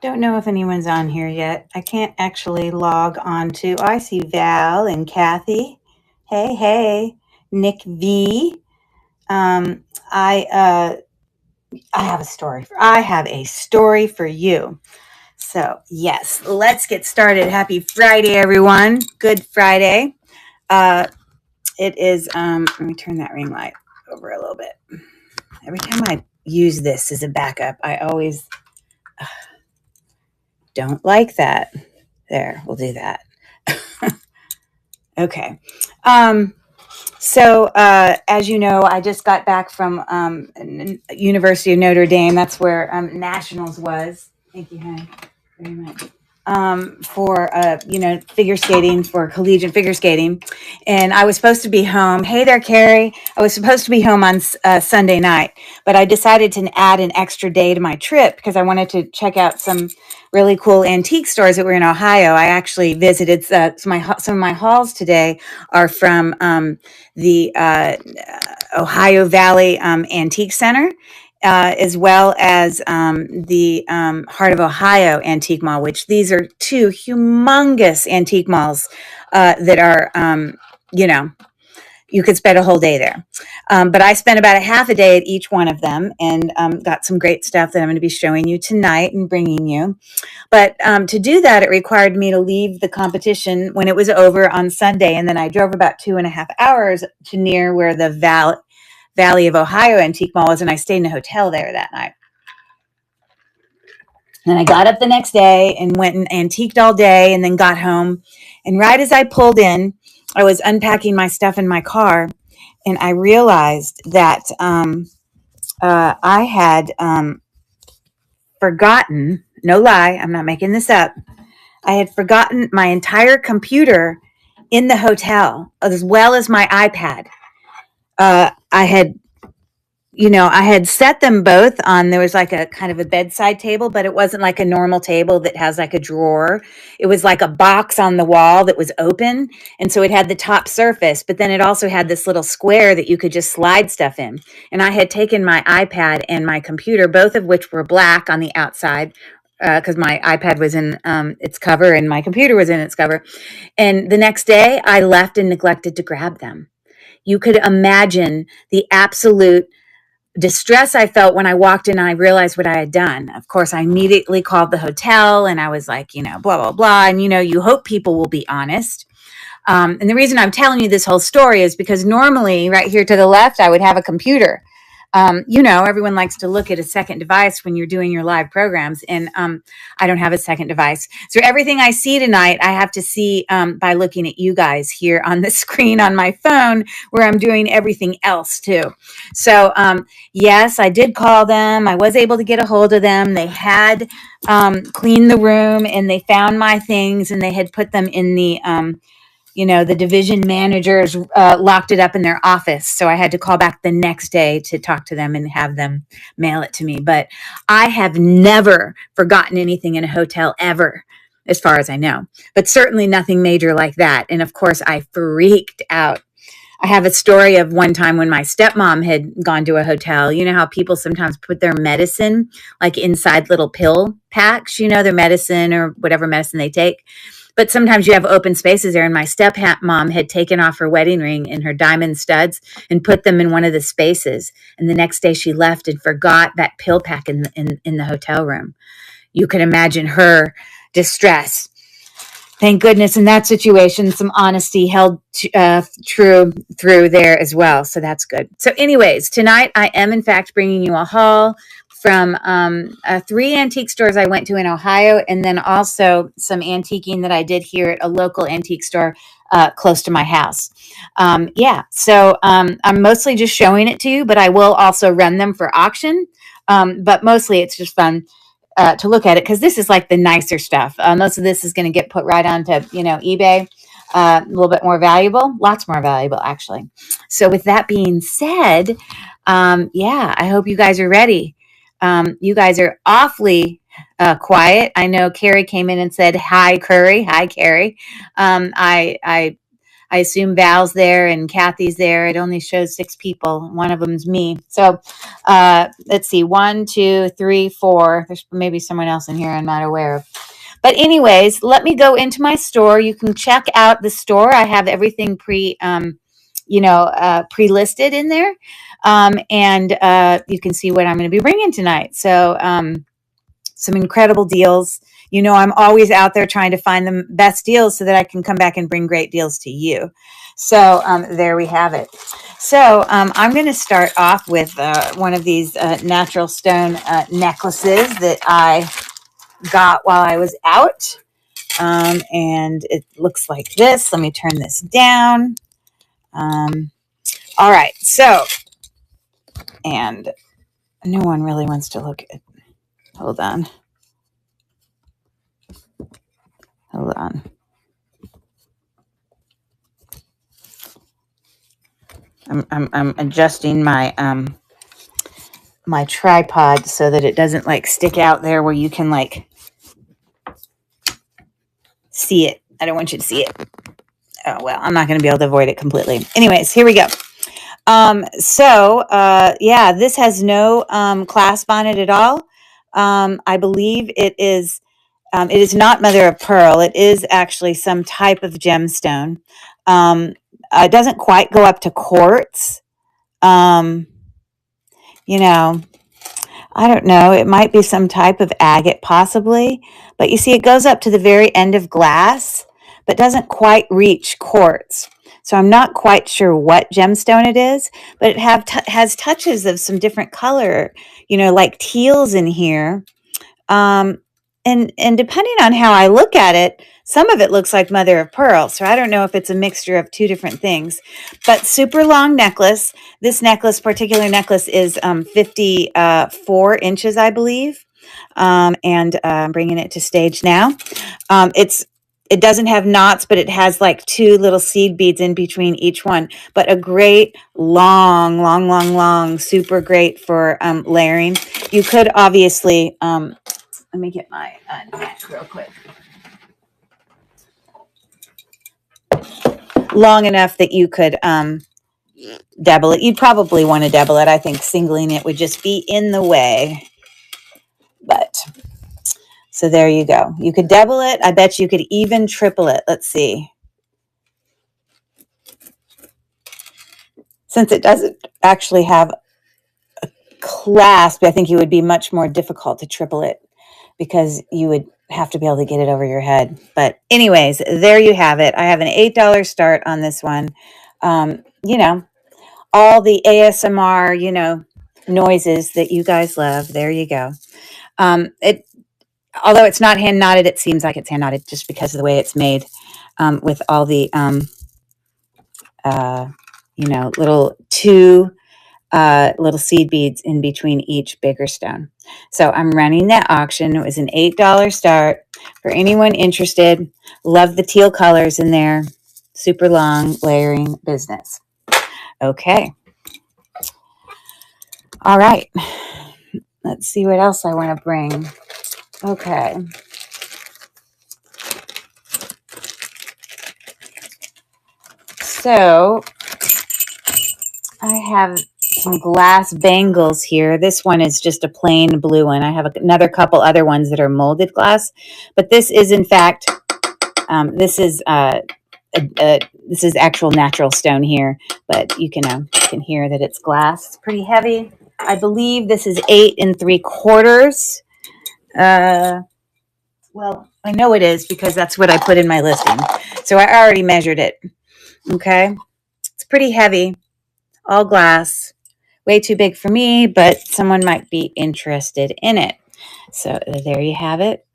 Don't know if anyone's on here yet. I can't actually log on to. I see Val and Kathy. Hey, hey, Nick V. Um, I I have a story. I have a story for you. So yes, let's get started. Happy Friday, everyone. Good Friday. Uh, it is. Let me turn that ring light over a little bit. Every time I use this as a backup, I always don't like that. There, we'll do that. Okay. So, as you know, I just got back from University of Notre Dame. That's where Nationals was. Thank you, honey, very much. For figure skating, for collegiate figure skating, and I was supposed to be home. Hey there, Carrie. I was supposed to be home on Sunday night, but I decided to add an extra day to my trip because I wanted to check out some really cool antique stores that were in Ohio. I actually visited some of my hauls today are from the Ohio Valley Antique Center, as well as the Heart of Ohio Antique Mall, which these are two humongous antique malls that are, you could spend a whole day there. But I spent about a half a day at each one of them and got some great stuff that I'm going to be showing you tonight and bringing you. But to do that, it required me to leave the competition when it was over on Sunday. And then I drove about 2.5 hours to near where the Valley of Ohio Antique Mall was, and I stayed in a hotel there that night. And I got up the next day and went and antiqued all day and then got home. And right as I pulled in, I was unpacking my stuff in my car, and I realized that I had forgotten, no lie, I'm not making this up, I had forgotten my entire computer in the hotel, as well as my iPad. I had set them both on, there was like a kind of a bedside table, but it wasn't like a normal table that has like a drawer. It was like a box on the wall that was open. And so it had the top surface, but then it also had this little square that you could just slide stuff in. And I had taken my iPad and my computer, both of which were black on the outside, because my iPad was in its cover and my computer was in its cover. And the next day I left and neglected to grab them. You could imagine the absolute distress I felt when I walked in and I realized what I had done. Of course, I immediately called the hotel and I was like, blah, blah, blah. And, you hope people will be honest. And the reason I'm telling you this whole story is because normally right here to the left, I would have a computer. Everyone likes to look at a second device when you're doing your live programs, and I don't have a second device. So everything I see tonight, I have to see by looking at you guys here on the screen on my phone, where I'm doing everything else too. So yes, I did call them. I was able to get a hold of them. They had cleaned the room and they found my things and they had put them in the division managers locked it up in their office. So I had to call back the next day to talk to them and have them mail it to me. But I have never forgotten anything in a hotel ever, as far as I know, but certainly nothing major like that. And of course, I freaked out. I have a story of one time when my stepmom had gone to a hotel. You know how people sometimes put their medicine like inside little pill packs, their medicine or whatever medicine they take. But sometimes you have open spaces there, and my stepmom had taken off her wedding ring and her diamond studs and put them in one of the spaces. And the next day she left and forgot that pill pack in the hotel room. You can imagine her distress. Thank goodness in that situation, some honesty held true through there as well. So that's good. So anyways, tonight I am in fact bringing you a haul from 3 antique stores I went to in Ohio, and then also some antiquing that I did here at a local antique store close to my house. So I'm mostly just showing it to you, but I will also run them for auction. But mostly it's just fun to look at it because this is like the nicer stuff. Most of this is going to get put right onto, eBay. A little bit more valuable, lots more valuable, actually. So with that being said, I hope you guys are ready. You guys are awfully quiet. I know Carrie came in and said, hi, Curry. Hi, Carrie. I I assume Val's there and Kathy's there. It only shows 6 people. One of them's me. So let's see, 1, 2, 3, 4. There's maybe someone else in here I'm not aware of. But anyways, let me go into my store. You can check out the store. I have everything pre-listed in there. And you can see what I'm going to be bringing tonight. So some incredible deals. You know, I'm always out there trying to find the best deals so that I can come back and bring great deals to you. So there we have it. So I'm going to start off with one of these natural stone necklaces that I got while I was out. And it looks like this. Let me turn this down. All right. So, and no one really wants to look at, hold on. I'm adjusting my my tripod so that it doesn't like stick out there where you can like see it. I don't want you to see it. Oh, well, I'm not going to be able to avoid it completely. Anyways, here we go. Yeah, this has no clasp on it at all. I believe it is not mother of pearl. It is actually some type of gemstone. It doesn't quite go up to quartz. You know, I don't know. It might be some type of agate possibly, but you see it goes up to the very end of glass, but doesn't quite reach quartz. So I'm not quite sure what gemstone it is, but it has touches of some different color, you know, like teals in here. And depending on how I look at it, some of it looks like mother of pearl. So I don't know if it's a mixture of two different things, but super long necklace. This particular necklace is 54 inches, I believe. And I'm bringing it to stage now. It doesn't have knots, but it has like 2 little seed beads in between each one, but a great long, super great for layering. You could obviously, let me get my neck real quick. Long enough that you could double it. You'd probably want to double it. I think singling it would just be in the way. But, so there you go. You could double it. I bet you could even triple it. Let's see. Since it doesn't actually have a clasp, I think it would be much more difficult to triple it because you would have to be able to get it over your head. But anyways, there you have it. I have an $8 start on this one. You know, all the ASMR, you know, noises that you guys love. There you go. Although it's not hand knotted, it seems like it's hand knotted just because of the way it's made, with all the, you know, little 2 little seed beads in between each bigger stone. So I'm running that auction. It was an $8 start for anyone interested. Love the teal colors in there. Super long layering business. Okay. All right. Let's see what else I want to bring. Okay. So I have some glass bangles here. This one is just a plain blue one. I have another couple other ones that are molded glass, but this is in fact, this is actual natural stone here, but you can hear that it's glass. It's pretty heavy. I believe this is 8 3/4. Well, I know it is because that's what I put in my listing. So I already measured it. Okay. It's pretty heavy. All glass. Way too big for me, but someone might be interested in it. So there you have it.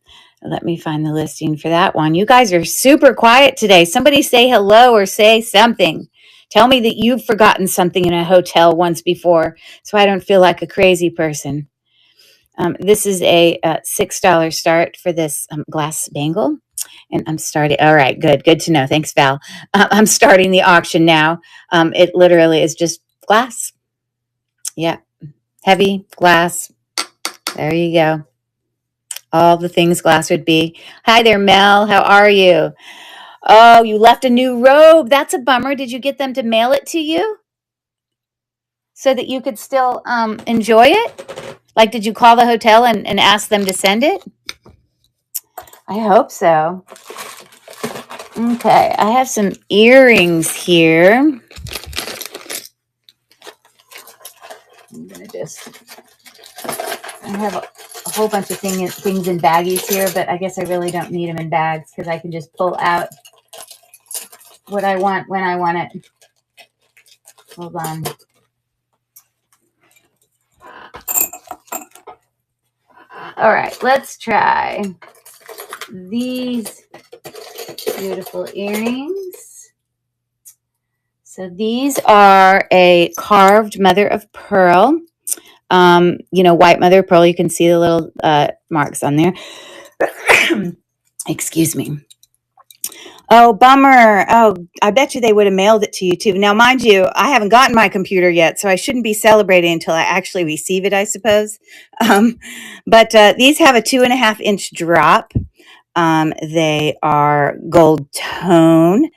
Let me find the listing for that one. You guys are super quiet today. Somebody say hello or say something. Tell me that you've forgotten something in a hotel once before so I don't feel like a crazy person. This is a $6 start for this glass bangle. And I'm starting. All right, good to know. Thanks, Val. I'm starting the auction now. It literally is just glass. Yeah, heavy glass. There you go. All the things glass would be. Hi there, Mel. How are you? Oh, you left a new robe. That's a bummer. Did you get them to mail it to you so that you could still enjoy it? Like, did you call the hotel and ask them to send it? I hope so. Okay, I have some earrings here. I'm going to just, I have a whole bunch of things in baggies here, but I guess I really don't need them in bags because I can just pull out what I want when I want it. Hold on. All right, let's try these beautiful earrings. So these are a carved mother of pearl. White mother of pearl. You can see the little marks on there. Excuse me. Oh, bummer. Oh, I bet you they would have mailed it to you too. Now, mind you, I haven't gotten my computer yet, so I shouldn't be celebrating until I actually receive it, I suppose. But these have a 2.5-inch drop. They are gold tone.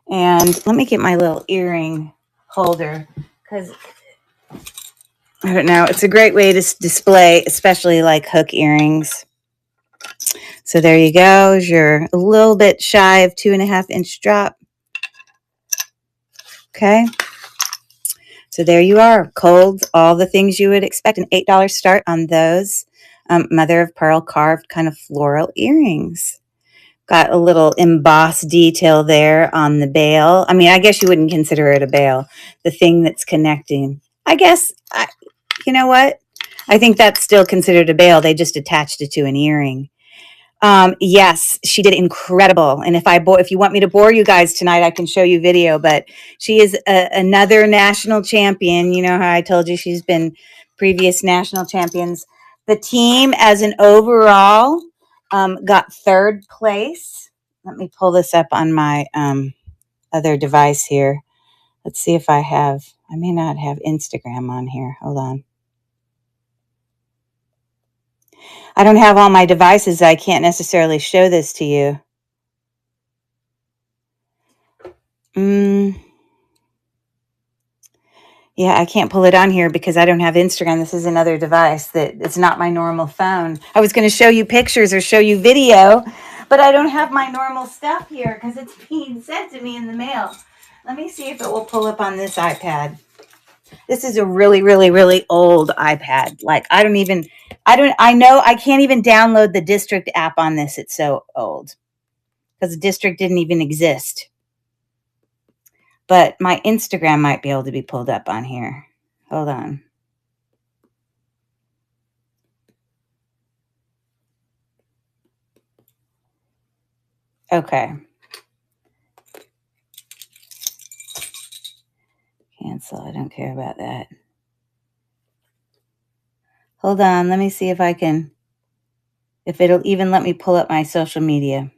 And let me get my little earring holder because I don't know. It's a great way to display, especially like hook earrings. So there you go. You're a little bit shy of 2.5-inch drop. Okay. So there you are. Cold, all the things you would expect. An $8 start on those mother of pearl carved kind of floral earrings. Got a little embossed detail there on the bail. I mean, I guess you wouldn't consider it a bail. The thing that's connecting. I guess, you know what? I think that's still considered a bail. They just attached it to an earring. Yes, she did incredible. And if you want me to bore you guys tonight, I can show you video, but she is another national champion. You know how I told you she's been previous national champions. The team as an overall got third place. Let me pull this up on my other device here. Let's see if I may not have Instagram on here. Hold on. I don't have all my devices. I can't necessarily show this to you. Yeah, I can't pull it on here because I don't have Instagram. This is another device it's not my normal phone. I was going to show you pictures or show you video, but I don't have my normal stuff here because it's being sent to me in the mail. Let me see if it will pull up on this iPad. This is a really, really, really old iPad. Like I know I can't even download the District app on this. It's so old because the District didn't even exist. But my Instagram might be able to be pulled up on here. Hold on. Okay. Cancel. I don't care about that. Hold on. Let me see if it'll even let me pull up my social media.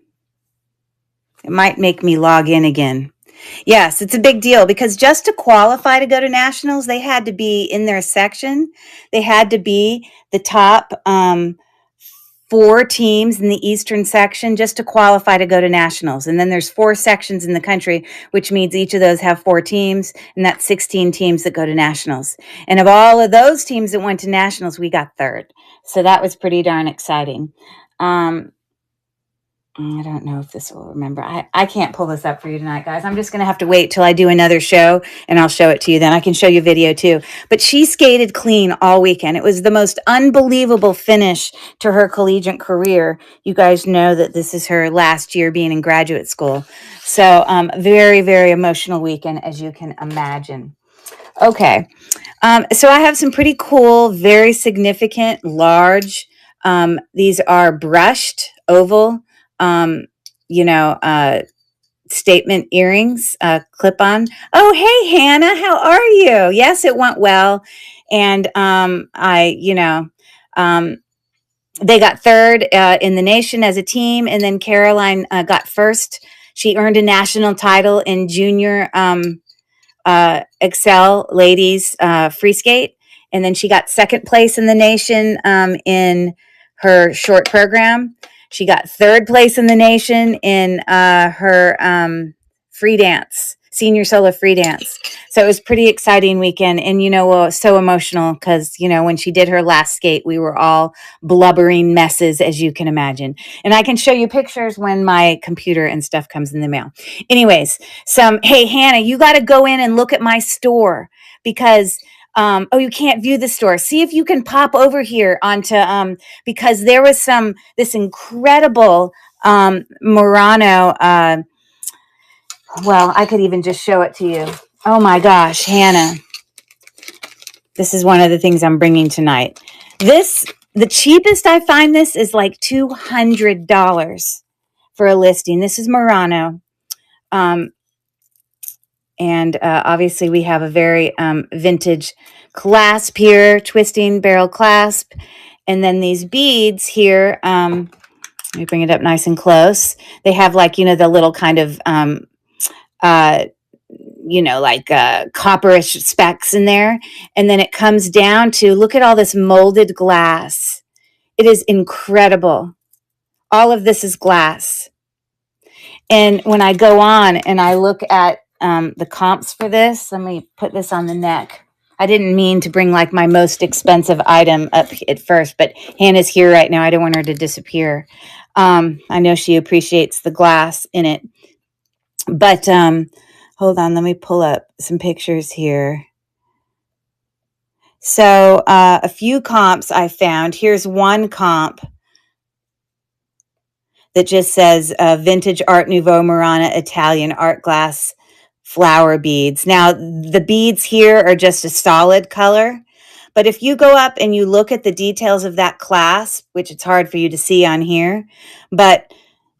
It might make me log in again. Yes, it's a big deal because just to qualify to go to nationals, they had to be in their section. They had to be the top 4 teams in the Eastern section just to qualify to go to nationals. And then there's 4 sections in the country, which means each of those have 4 teams, and that's 16 teams that go to nationals. And of all of those teams that went to nationals, we got third. So that was pretty darn exciting. I don't know if this will remember. I can't pull this up for you tonight, guys. I'm just going to have to wait till I do another show, and I'll show it to you then. I can show you video, too. But she skated clean all weekend. It was the most unbelievable finish to her collegiate career. You guys know that this is her last year being in graduate school. So very, very emotional weekend, as you can imagine. Okay. So I have some pretty cool, very significant, large. These are brushed oval statement earrings, clip on. Oh, hey, Hannah, how are you? Yes, it went well. And they got third in the nation as a team. And then Caroline got first. She earned a national title in junior Excel ladies free skate. And then she got second place in the nation in her short program. She got third place in the nation in her free dance, senior solo free dance. So it was pretty exciting weekend. And, you know, well, it was so emotional because, you know, when she did her last skate, we were all blubbering messes, as you can imagine. And I can show you pictures when my computer and stuff comes in the mail. Anyways, hey, Hannah, you got to go in and look at my store because oh, you can't view the store. See if you can pop over here onto because there was this incredible Murano. Well, I could even just show it to you. Oh my gosh, Hannah. This is one of the things I'm bringing tonight. The cheapest I find this is like $200 for a listing. This is Murano. And obviously we have a very vintage clasp here, twisting barrel clasp. And then these beads here, let me bring it up nice and close. They have like, you know, the little kind of, you know, like copperish specks in there. And then it comes down to, look at all this molded glass. It is incredible. All of this is glass. And when I go on and I look at the comps for this, let me put this on the neck. I didn't mean to bring like my most expensive item up at first, but Hannah's here right now. I don't want her to disappear. I know she appreciates the glass in it. But hold on, let me pull up some pictures here. So a few comps I found. Here's one comp that just says vintage Art Nouveau Murano Italian art glass flower beads. Now, the beads here are just a solid color, but if you go up and you look at the details of that clasp, which it's hard for you to see on here, but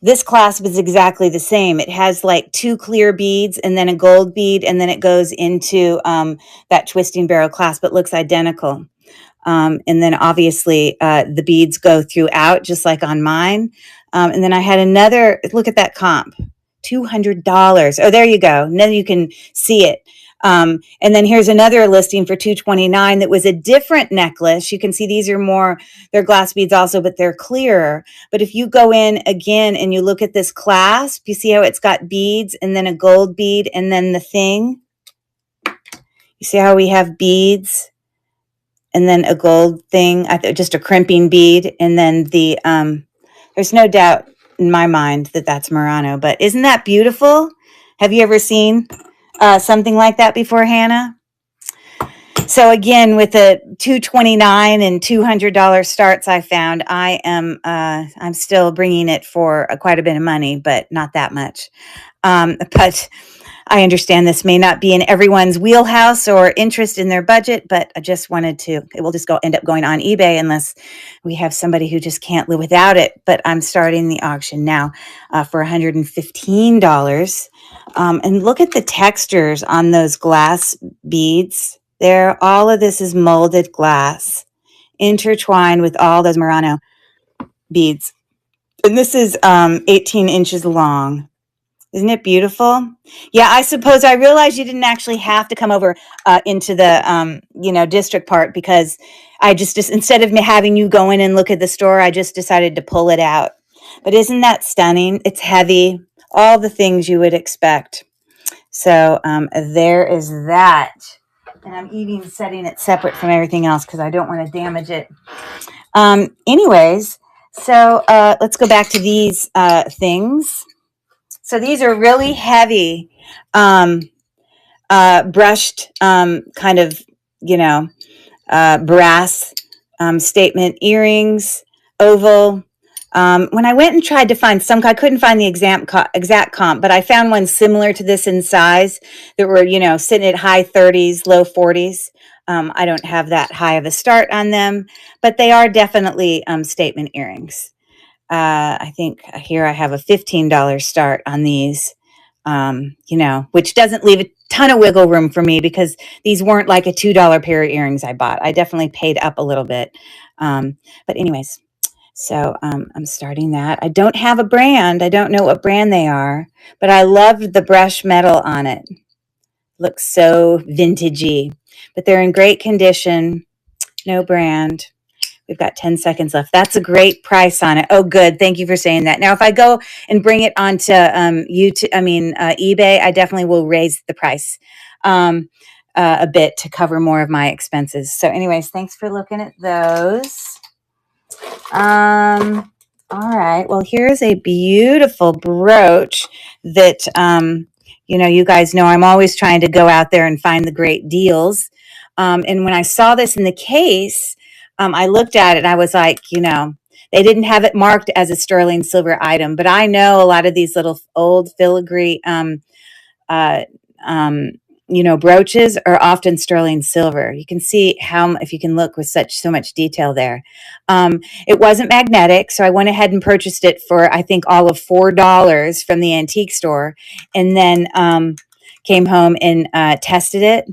this clasp is exactly the same. It has like 2 clear beads and then a gold bead, and then it goes into that twisting barrel clasp. It looks identical. And then obviously the beads go throughout, just like on mine. And then I had another, look at that comp, $200. Oh, there you go. Now you can see it. And then here's another listing for $229 that was a different necklace. You can see these are more, they're glass beads also, but they're clearer. But if you go in again and you look at this clasp, you see how it's got beads and then a gold bead and then the thing. You see how we have beads and then a gold thing, just a crimping bead, and then the there's no doubt in my mind that that's Murano. But isn't that beautiful? Have you ever seen something like that before, Hannah? So again, with the $229 and $200 starts I found, I'm still bringing it for quite a bit of money, but not that much. But I understand this may not be in everyone's wheelhouse or interest in their budget, but I just wanted to, it will just end up going on eBay unless we have somebody who just can't live without it. But I'm starting the auction now for $115. And look at the textures on those glass beads there. All of this is molded glass intertwined with all those Murano beads. And this is 18 inches long. Isn't it beautiful? Yeah, I suppose I realized you didn't actually have to come over into the, district part, because I just instead of me having you go in and look at the store, I just decided to pull it out. But isn't that stunning? It's heavy, all the things you would expect. So there is that. And I'm even setting it separate from everything else because I don't want to damage it. Anyways, so let's go back to these things. So these are really heavy, brushed kind of, brass statement earrings, oval. When I went and tried to find some, I couldn't find the exact comp, but I found one similar to this in size that were, sitting at high 30s, low 40s. I don't have that high of a start on them, but they are definitely statement earrings. I think here I have a $15 start on these, which doesn't leave a ton of wiggle room for me because these weren't like a $2 pair of earrings I bought. I definitely paid up a little bit. But anyways, so I'm starting that. I don't have a brand. I don't know what brand they are, but I love the brush metal on it. Looks so vintagey, but they're in great condition. No brand. We've got 10 seconds left. That's a great price on it. Oh, good. Thank you for saying that. Now, if I go and bring it onto YouTube, eBay, I definitely will raise the price a bit to cover more of my expenses. So anyways, thanks for looking at those. All right. Well, here's a beautiful brooch that, you guys know I'm always trying to go out there and find the great deals. And when I saw this in the case, I looked at it and I was like, they didn't have it marked as a sterling silver item, but I know a lot of these little old filigree, uh, um, brooches are often sterling silver. You can see how, if you can look with so much detail there. It wasn't magnetic, so I went ahead and purchased it for, I think, all of $4 from the antique store, and then came home and tested it.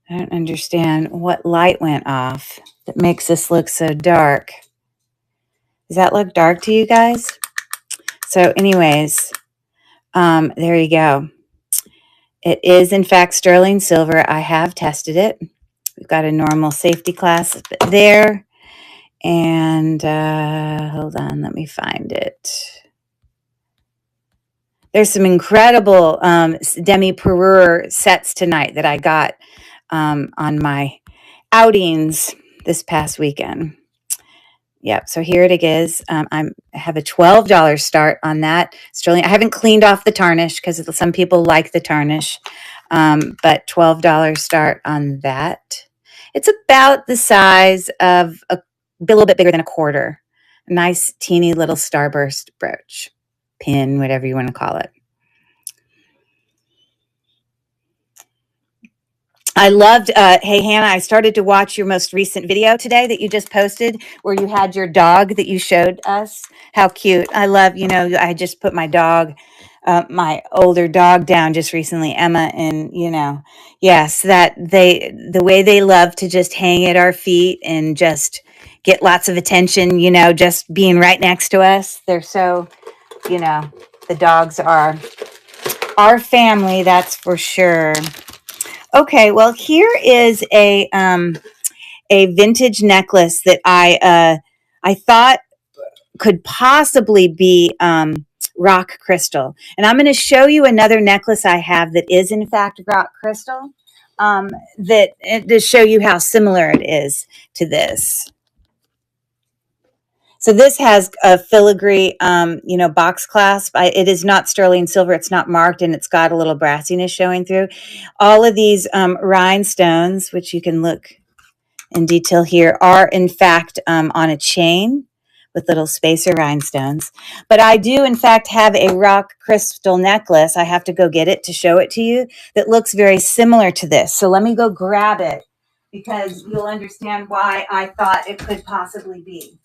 I don't understand what light went off that makes this look so dark. Does that look dark to you guys? So anyways, there you go. It is, in fact, sterling silver. I have tested it. We've got a normal safety class there. And hold on, let me find it. There's some incredible demi-parure sets tonight that I got on my outings this past weekend. Yep, so here it is. I have a $12 start on that. Sterling. I haven't cleaned off the tarnish because some people like the tarnish, but $12 start on that. It's about the size of a little bit bigger than a quarter. A nice, teeny little starburst brooch, pin, whatever you want to call it. I loved, hey, Hannah, I started to watch your most recent video today that you just posted where you had your dog that you showed us. How cute. I love, I just put my dog, my older dog down just recently, Emma, and, yes, the way they love to just hang at our feet and just get lots of attention, just being right next to us. They're so, the dogs are our family, that's for sure. Okay, well, here is a vintage necklace that I thought could possibly be rock crystal, and I'm going to show you another necklace I have that is in fact rock crystal. To show you how similar it is to this. So this has a filigree, box clasp. It is not sterling silver. It's not marked, and it's got a little brassiness showing through. All of these rhinestones, which you can look in detail here, are in fact on a chain with little spacer rhinestones. But I do, in fact, have a rock crystal necklace. I have to go get it to show it to you that looks very similar to this. So let me go grab it because you'll understand why I thought it could possibly be.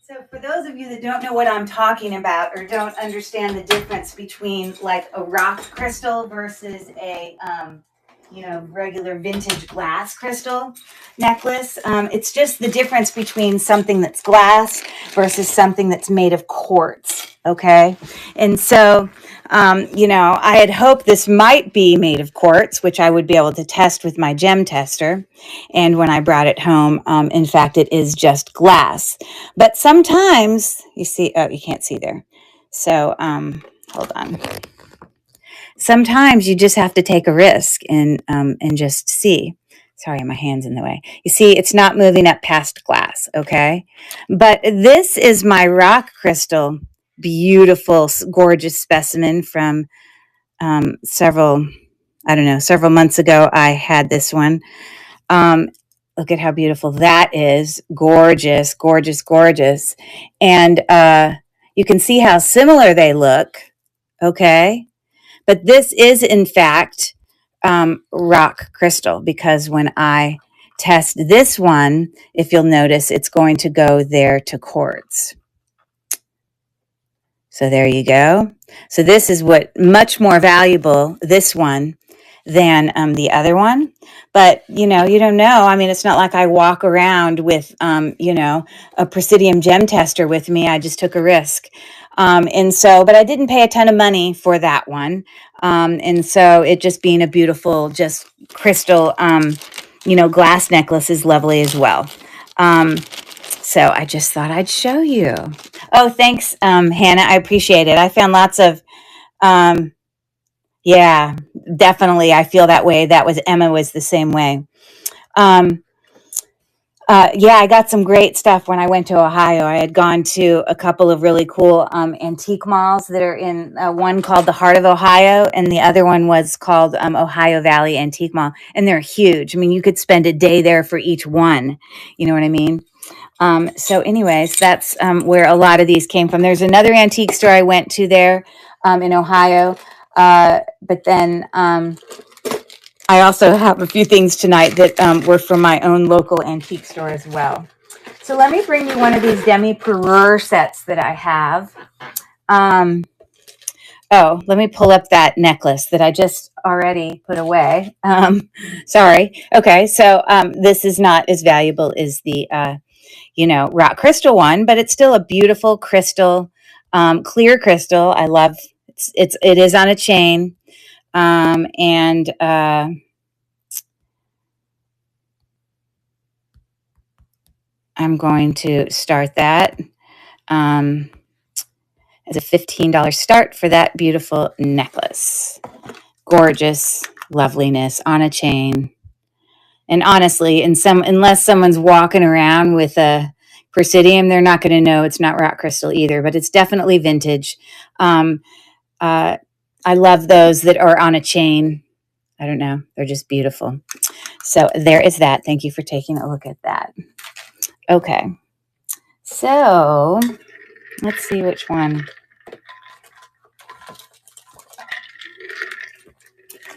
So for those of you that don't know what I'm talking about or don't understand the difference between like a rock crystal versus a, regular vintage glass crystal necklace, it's just the difference between something that's glass versus something that's made of quartz, okay? And so, I had hoped this might be made of quartz, which I would be able to test with my gem tester. And when I brought it home, in fact, it is just glass. But sometimes, you see, oh, you can't see there. So, hold on. Sometimes you just have to take a risk and just see. Sorry, my hand's in the way. You see, it's not moving up past glass, okay? But this is my rock crystal, beautiful, gorgeous specimen from several months ago. I had this one. Look at how beautiful that is. Gorgeous, gorgeous, gorgeous. And you can see how similar they look, okay? But this is, in fact, rock crystal, because when I test this one, if you'll notice, it's going to go there to quartz. So there you go. So this is what much more valuable, this one, than the other one. But, you know, you don't know. I mean, it's not like I walk around with, you know, a Presidium gem tester with me. I just took a risk. And so, but I didn't pay a ton of money for that one. And so it just being a beautiful, just crystal, you know, glass necklace is lovely as well. So I just thought I'd show you. Oh, thanks, Hannah. I appreciate it. I found lots of, um, yeah, definitely. I feel that way. That was Emma was the same way. Um, yeah, I got some great stuff when I went to Ohio. I had gone to a couple of really cool antique malls that are in one called the Heart of Ohio, and the other one was called Ohio Valley Antique Mall. And they're huge. I mean, you could spend a day there for each one. You know what I mean? So anyways, that's where a lot of these came from. There's another antique store I went to there in Ohio. But then I also have a few things tonight that were from my own local antique store as well. So let me bring you one of these demi-parure sets that I have. Oh, let me pull up that necklace that I just already put away. Sorry. Okay, so this is not as valuable as the you know, rock crystal one, but it's still a beautiful crystal, clear crystal. I love it is on a chain. And I'm going to start that as a $15 start for that beautiful necklace. Gorgeous loveliness on a chain. And honestly, unless someone's walking around with a Presidium, they're not going to know it's not rock crystal either, but it's definitely vintage. I love those that are on a chain. I don't know. They're just beautiful. So there is that. Thank you for taking a look at that. Okay. So let's see which one.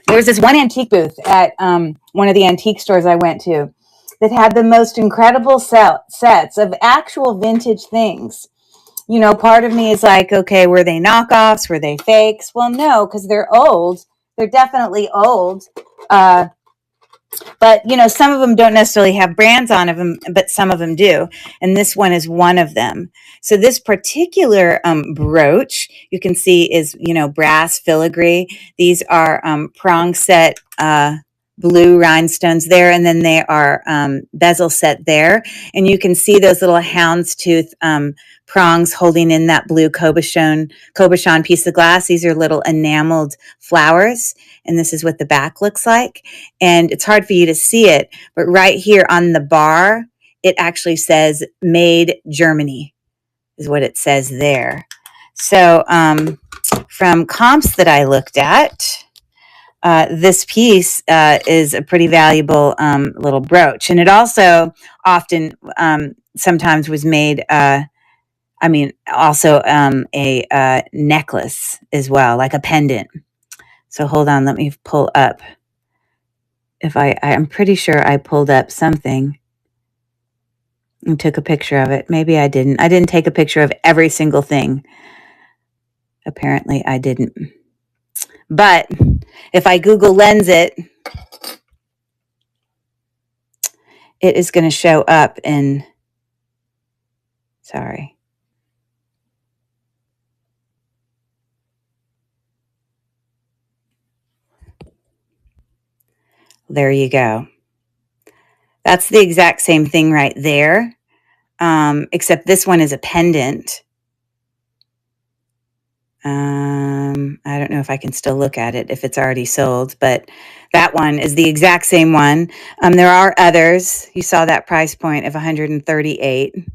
There was this one antique booth at one of the antique stores I went to that had the most incredible sets of actual vintage things. You know, part of me is like, okay, were they knockoffs? Were they fakes? Well, no, because they're old. They're definitely old. But, you know, some of them don't necessarily have brands on them, but some of them do. And this one is one of them. So this particular brooch, you can see is, you know, brass filigree. These are prong set blue rhinestones there, and then they are bezel set there. And you can see those little houndstooth prongs holding in that blue Cobichon piece of glass. These are little enameled flowers, and this is what the back looks like. And it's hard for you to see it, but right here on the bar, it actually says "Made Germany" is what it says there. So from comps that I looked at, this piece is a pretty valuable little brooch. And it also often sometimes was made, also a necklace as well, like a pendant. So hold on, let me pull up. I'm pretty sure I pulled up something and took a picture of it. Maybe I didn't. I didn't take a picture of every single thing. Apparently I didn't. But if I Google Lens it, it is going to show up in, sorry. There you go. That's the exact same thing right there, except this one is a pendant. I don't know if I can still look at it if it's already sold, but that one is the exact same one. There are others. You saw that price point of $138.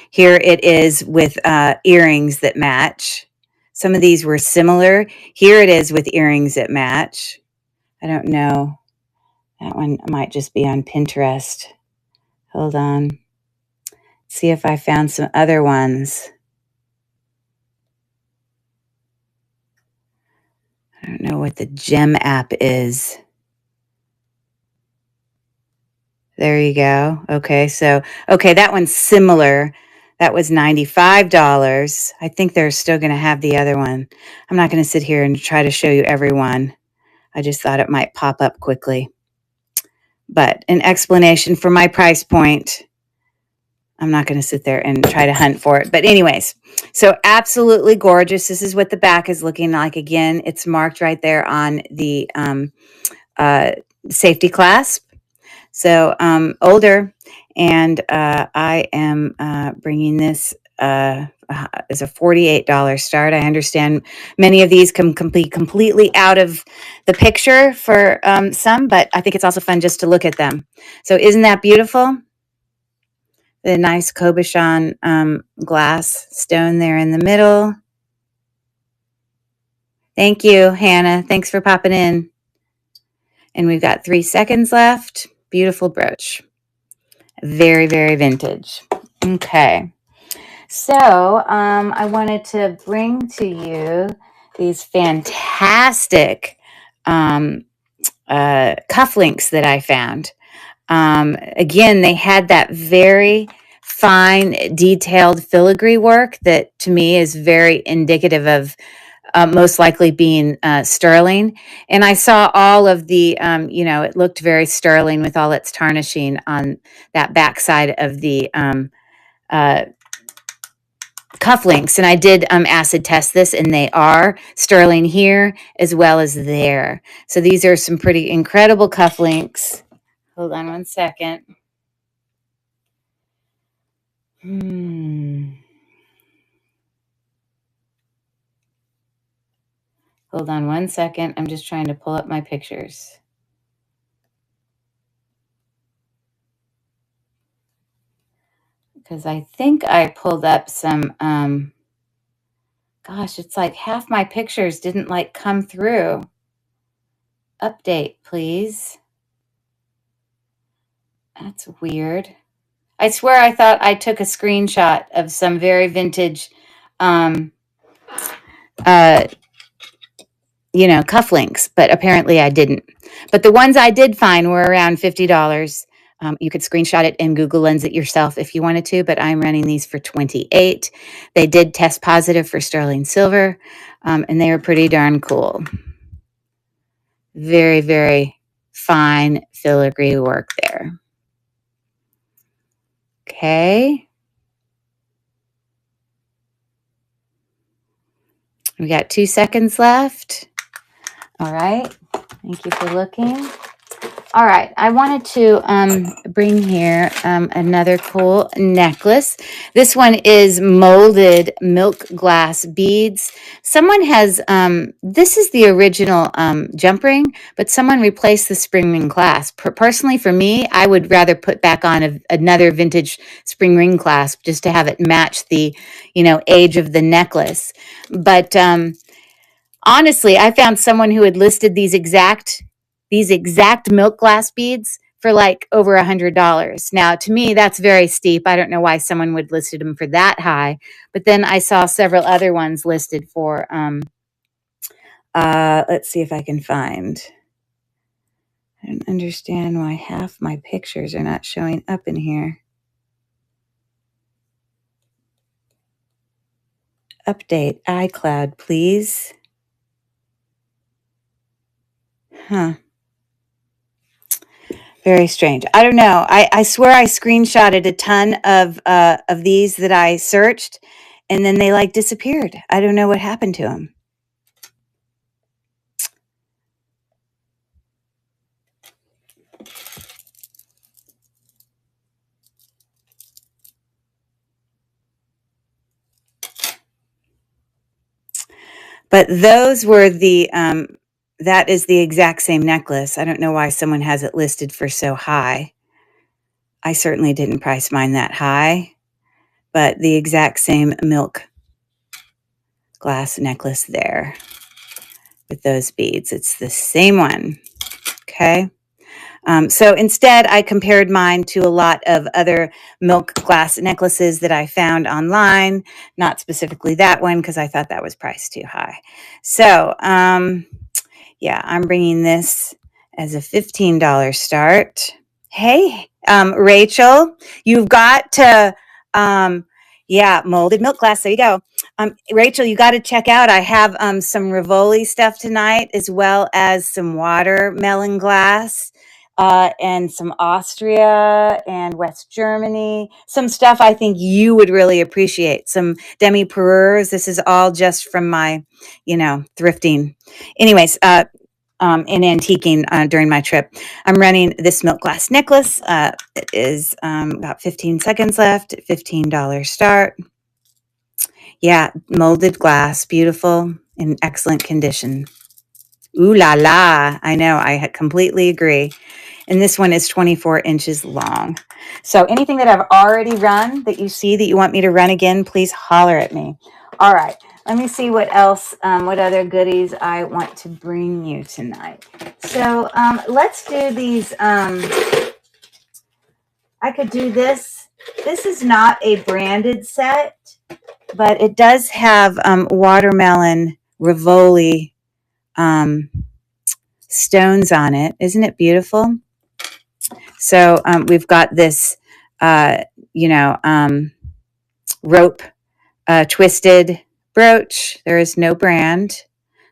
Here it is with earrings that match. Some of these were similar. Here it is with earrings that match. I don't know. That one might just be on Pinterest. Hold on. See if I found some other ones. I don't know what the gem app is. There you go. Okay, so, okay, that one's similar. That was $95. I think they're still going to have the other one. I'm not going to sit here and try to show you every one. I just thought it might pop up quickly. But an explanation for my price point. I'm not going to sit there and try to hunt for it. But anyways, so absolutely gorgeous. This is what the back is looking like. Again, it's marked right there on the safety clasp. So older. And I am bringing this as a $48 start. I understand many of these can be completely out of the picture for some, but I think it's also fun just to look at them. So isn't that beautiful? The nice Cabochon glass stone there in the middle. Thank you, Hannah. Thanks for popping in. And we've got 3 seconds left. Beautiful brooch. Very, very vintage. Okay. So I wanted to bring to you these fantastic cufflinks that I found. Again, they had that very fine, detailed filigree work that to me is very indicative of most likely being sterling. And I saw all of the, it looked very sterling with all its tarnishing on that backside of the cufflinks. And I did acid test this, and they are sterling here as well as there. So these are some pretty incredible cufflinks. Hold on one second. Hold on one second. I'm just trying to pull up my pictures. Because I think I pulled up some, gosh, it's like half my pictures didn't like come through. Update, please. That's weird. I swear I thought I took a screenshot of some very vintage, cufflinks, but apparently I didn't. But the ones I did find were around $50. You could screenshot it and Google Lens it yourself if you wanted to, but I'm running these for $28. They did test positive for sterling silver, and they were pretty darn cool. Very, very fine filigree work there. Okay. We got 2 seconds left. All right. Thank you for looking. All right. I wanted to bring here another cool necklace. This one is molded milk glass beads. Someone has, this is the original jump ring, but someone replaced the spring ring clasp. Personally, for me, I would rather put back on another vintage spring ring clasp just to have it match the, age of the necklace. But honestly, I found someone who had listed these exact milk glass beads for like over $100. Now, to me, that's very steep. I don't know why someone would listed them for that high. But then I saw several other ones listed for, let's see if I can find. I don't understand why half my pictures are not showing up in here. Update iCloud, please. Huh. Very strange. I don't know. I swear I screenshotted a ton of these that I searched, and then they like disappeared. I don't know what happened to them. But those were the, that is the exact same necklace. I don't know why someone has it listed for so high. I certainly didn't price mine that high, but the exact same milk glass necklace there with those beads. It's the same one. Okay. So instead, I compared mine to a lot of other milk glass necklaces that I found online, not specifically that one because I thought that was priced too high. So, yeah, I'm bringing this as a $15 start. Hey, Rachel, you've got to, Yeah, molded milk glass. There you go. Rachel, you got to check out. I have some Rivoli stuff tonight, as well as some watermelon glass, and some Austria and West Germany. Some stuff I think you would really appreciate. Some demi perurs. This is all just from my, thrifting. Anyways, in antiquing during my trip. I'm running this milk glass necklace. It is about 15 seconds left, $15 start. Yeah, molded glass, beautiful, in excellent condition. Ooh la la. I know, I completely agree. And this one is 24 inches long. So anything that I've already run that you see that you want me to run again, please holler at me. All right. Let me see what else, what other goodies I want to bring you tonight. So let's do these. I could do this. This is not a branded set, but it does have watermelon Rivoli stones on it. Isn't it beautiful? So we've got this, rope twisted brooch. There is no brand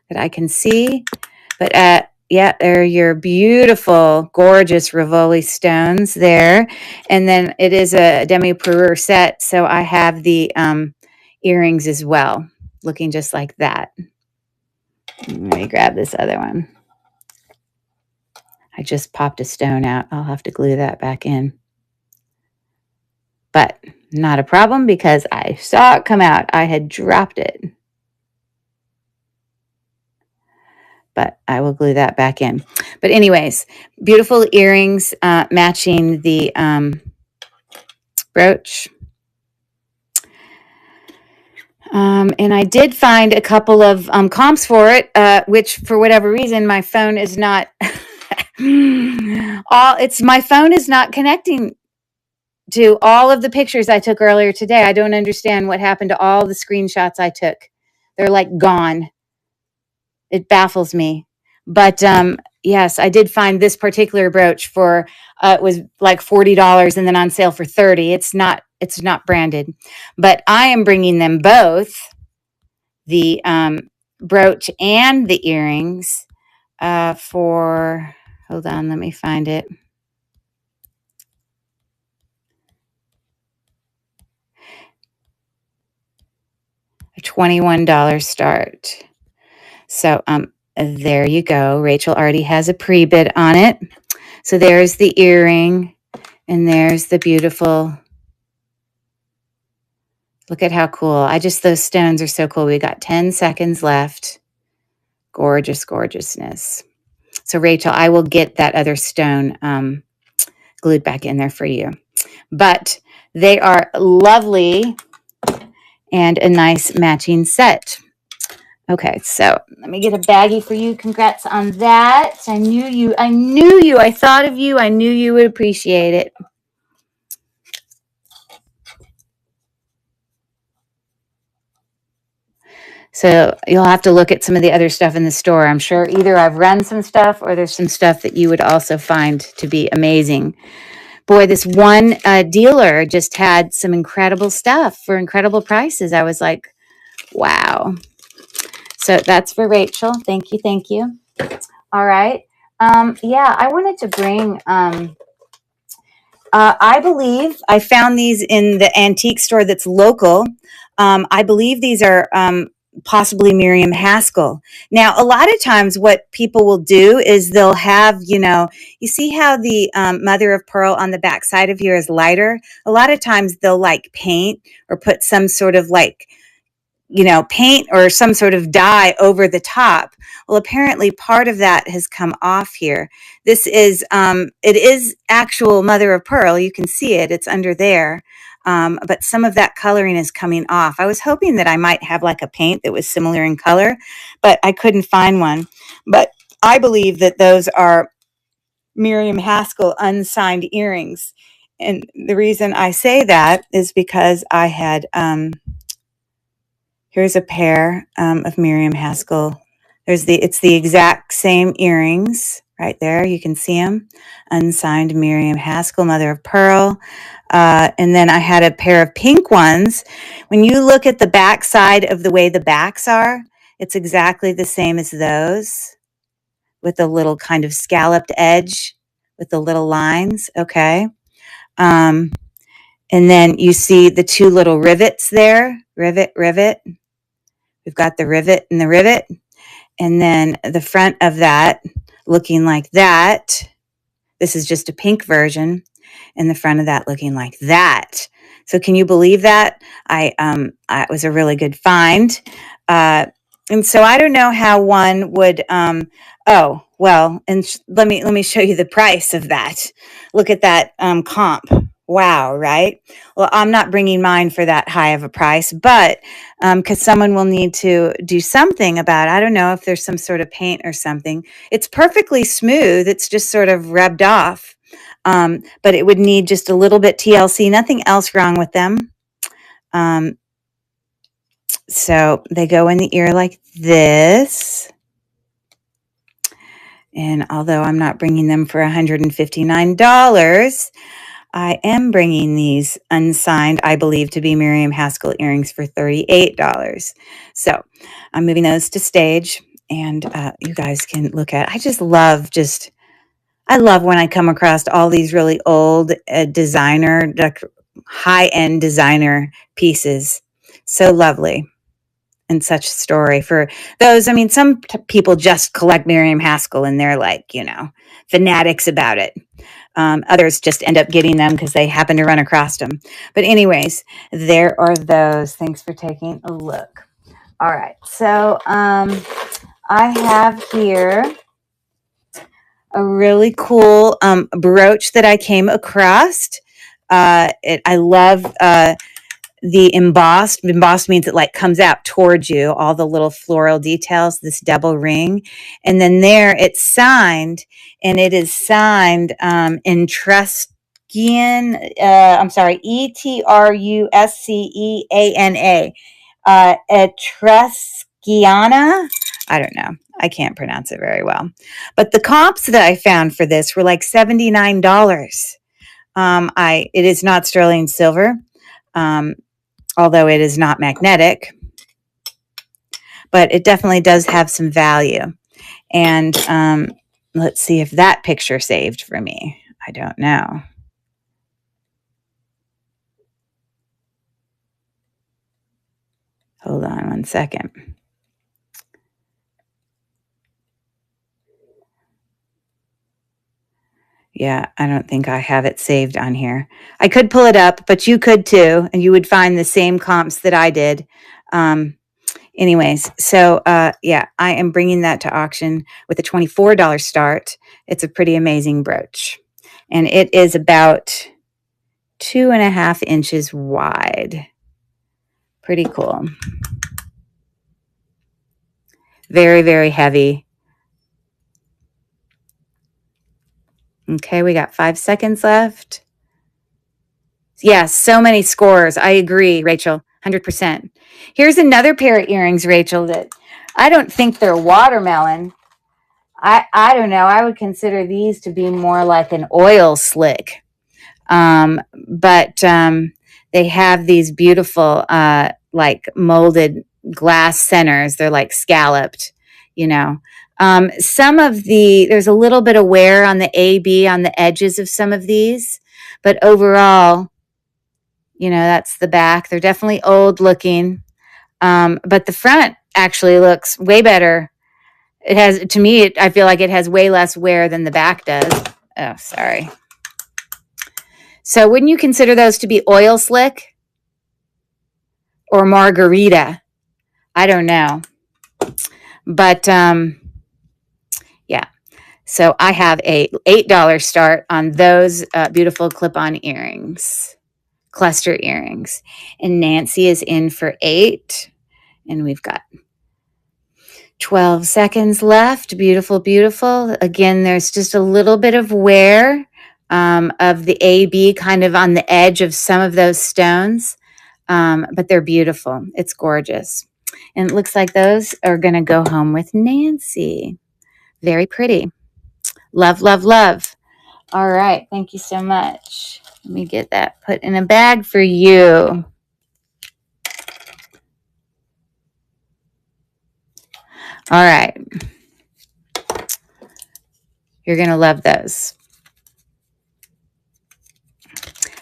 that I can see, but yeah, there are your beautiful, gorgeous Rivoli stones there. And then it is a demi perure set, so I have the earrings as well, looking just like that. Let me grab this other one. I just popped a stone out. I'll have to glue that back in. But not a problem because I saw it come out. I had dropped it. But I will glue that back in. But anyways, beautiful earrings matching the brooch. And I did find a couple of comps for it, which for whatever reason, my phone is not my phone is not connecting to all of the pictures I took earlier today. I don't understand what happened to all the screenshots I took. They're like gone. It baffles me. But yes, I did find this particular brooch for it was like $40 and then on sale for $30. It's not branded, but I am bringing them both, the brooch and the earrings, for, hold on, let me find it. A $21 start. So there you go. Rachel already has a pre-bid on it. So there's the earring, and there's the beautiful. Look at how cool. Those stones are so cool. We got 10 seconds left. Gorgeous, gorgeousness. So Rachel, I will get that other stone glued back in there for you. But they are lovely and a nice matching set. Okay, so let me get a baggie for you. Congrats on that. I knew you. I thought of you. I knew you would appreciate it. So you'll have to look at some of the other stuff in the store. I'm sure either I've run some stuff or there's some stuff that you would also find to be amazing. Boy, this one dealer just had some incredible stuff for incredible prices. I was like, wow. So that's for Rachel. Thank you. Thank you. All right. Yeah, I wanted to bring, I believe I found these in the antique store that's local. I believe these are possibly Miriam Haskell. Now, a lot of times what people will do is they'll have, you see how the mother of pearl on the back side of here is lighter? A lot of times they'll like paint or put some sort of like, paint or some sort of dye over the top. Well, apparently part of that has come off here. This is, it is actual mother of pearl. You can see it. It's under there. But some of that coloring is coming off. I was hoping that I might have like a paint that was similar in color, but I couldn't find one. But I believe that those are Miriam Haskell unsigned earrings. And the reason I say that is because I had, here's a pair of Miriam Haskell. It's the exact same earrings. right there. You can see them. Unsigned Miriam Haskell, mother of pearl. And then I had a pair of pink ones. When you look at the back side of the way the backs are, it's exactly the same as those, with a little kind of scalloped edge with the little lines. Okay. And then you see the two little rivets there. Rivet, rivet. We've got the rivet and the rivet. And then the front of that looking like that. This is just a pink version. And the front of that looking like that. So can you believe that? It was a really good find. And so I don't know how one would, oh, well, and let me show you the price of that. Look at that comp. Wow, right? Well, I'm not bringing mine for that high of a price, but because someone will need to do something about it. I don't know if there's some sort of paint or something. It's perfectly smooth. It's just sort of rubbed off. But it would need just a little bit TLC, nothing else wrong with them. So they go in the ear like this. And although I'm not bringing them for $159, I am bringing these unsigned, I believe to be Miriam Haskell earrings for $38. So I'm moving those to stage, and you guys can look at. I love when I come across all these really old designer, like high-end designer pieces. So lovely. And such a story for those. I mean, some people just collect Miriam Haskell and they're like, fanatics about it. Others just end up getting them because they happen to run across them. But anyways, there are those. Thanks for taking a look. All right. So I have here a really cool brooch that I came across. I love the embossed. Embossed means it like comes out towards you, all the little floral details, this double ring. And then there it's signed, and it is signed in Etruscan, Etrusceana. Etrusciana. I don't know. I can't pronounce it very well. But the comps that I found for this were like $79. It is not sterling silver, although it is not magnetic, but it definitely does have some value. And let's see if that picture saved for me. I don't know. Hold on one second. Yeah, I don't think I have it saved on here. I could pull it up, but you could too, and you would find the same comps that I did. Anyways, so yeah, I am bringing that to auction with a $24 start. It's a pretty amazing brooch, and it is about 2.5 inches wide. Pretty cool. Very, very heavy. Okay, we got 5 seconds left. Yeah, so many scores. I agree, Rachel, 100%. Here's another pair of earrings, Rachel, that I don't think they're watermelon. I don't know. I would consider these to be more like an oil slick. But they have these beautiful, like molded glass centers. They're like scalloped, there's a little bit of wear on the AB on the edges of some of these, but overall, that's the back. They're definitely old looking. But the front actually looks way better. It has, to me, I feel like it has way less wear than the back does. Oh, sorry. So wouldn't you consider those to be oil slick or margarita? I don't know. But yeah. So I have a $8 start on those beautiful clip-on earrings, cluster earrings. And Nancy is in for 8. And we've got 12 seconds left. Beautiful, beautiful. Again, there's just a little bit of wear of the AB kind of on the edge of some of those stones. But they're beautiful. It's gorgeous. And it looks like those are going to go home with Nancy. Very pretty. Love, love, love. All right. Thank you so much. Let me get that put in a bag for you. All right. You're going to love those.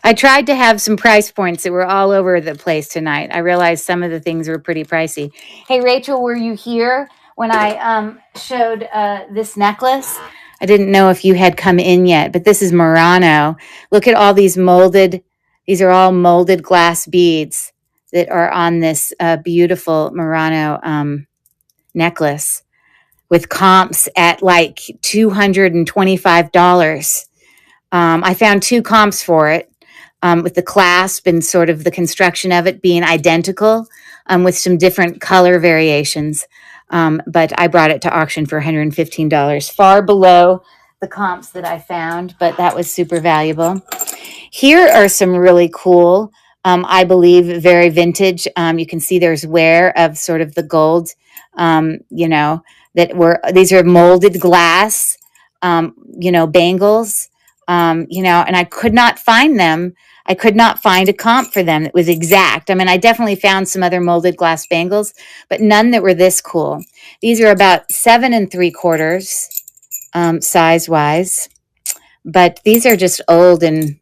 I tried to have some price points that were all over the place tonight. I realized some of the things were pretty pricey. Hey, Rachel, were you here when I showed this necklace? I didn't know if you had come in yet, but this is Murano. Look at all these molded, these are all molded glass beads that are on this beautiful Murano necklace with comps at like $225. I found 2 comps for it. With the clasp and sort of the construction of it being identical, with some different color variations. But I brought it to auction for $115, far below the comps that I found, but that was super valuable. Here are some really cool, I believe, very vintage. You can see there's wear of sort of the gold, that were, these are molded glass, bangles, and I could not find them. I could not find a comp for them that was exact. I mean, I definitely found some other molded glass bangles, but none that were this cool. These are about 7 3/4 size wise, but these are just old and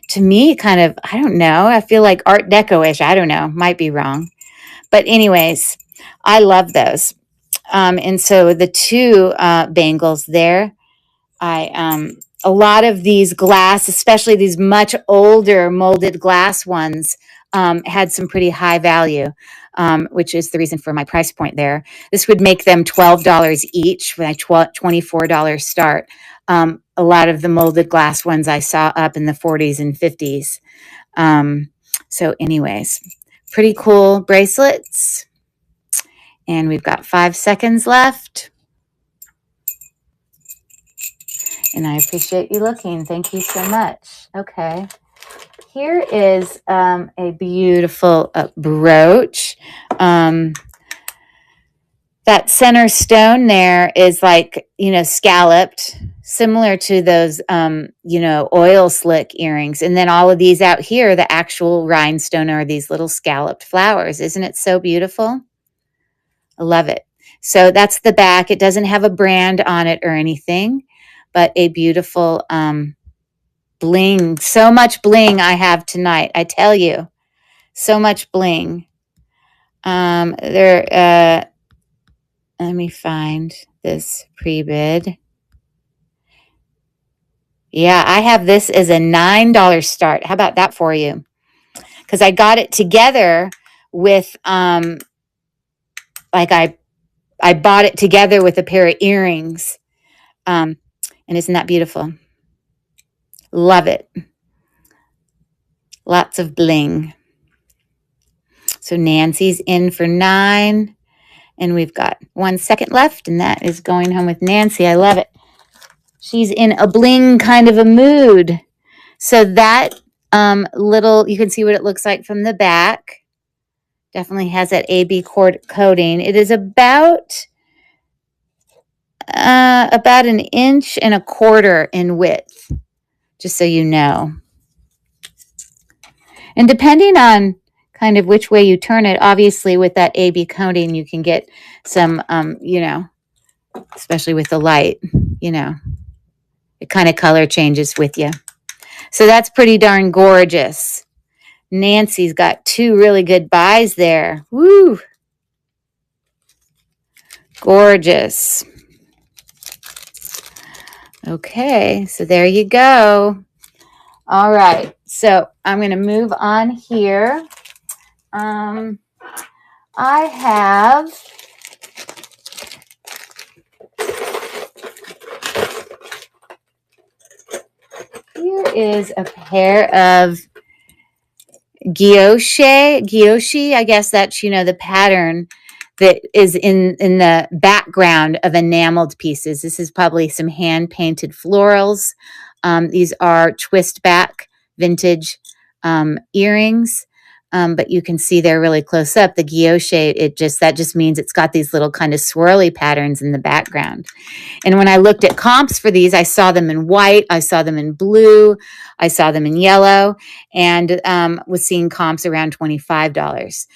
to me kind of, I don't know, I feel like Art Deco-ish. I don't know, might be wrong. But anyways, I love those. And so the 2 bangles there, a lot of these glass, especially these much older molded glass ones, had some pretty high value, which is the reason for my price point there. This would make them $12 each with a $24 start. A lot of the molded glass ones I saw up in the 40s and 50s. So anyways, pretty cool bracelets. And we've got 5 seconds left. And I appreciate you looking. Thank you so much. Okay. Here is a beautiful brooch. That center stone there is like, scalloped, similar to those, oil slick earrings. And then all of these out here, the actual rhinestone are these little scalloped flowers. Isn't it so beautiful? I love it. So that's the back. It doesn't have a brand on it or anything, but a beautiful bling. So much bling I have tonight. I tell you, so much bling. Let me find this pre-bid. Yeah, I have this as a $9 start. How about that for you? Because I got it together with, I bought it together with a pair of earrings. And isn't that beautiful? Love it. Lots of bling. So Nancy's in for 9. And we've got 1 second left, and that is going home with Nancy. I love it. She's in a bling kind of a mood. So that you can see what it looks like from the back. Definitely has that AB coating. It is about 1.25 inches in width, just so you know. And depending on kind of which way you turn it, obviously with that AB coating, you can get some, especially with the light, it kind of color changes with you. So that's pretty darn gorgeous. Nancy's got 2 really good buys there. Woo! Gorgeous. Okay, so there you go. All right, so I'm going to move on here. I have here is a pair of gyoshi. I guess that's, the pattern that is in the background of enameled pieces. This is probably some hand-painted florals. These are twist back vintage earrings. but you can see there really close up, the guilloche, that just means it's got these little kind of swirly patterns in the background. And when I looked at comps for these, I saw them in white, I saw them in blue, I saw them in yellow, and was seeing comps around $25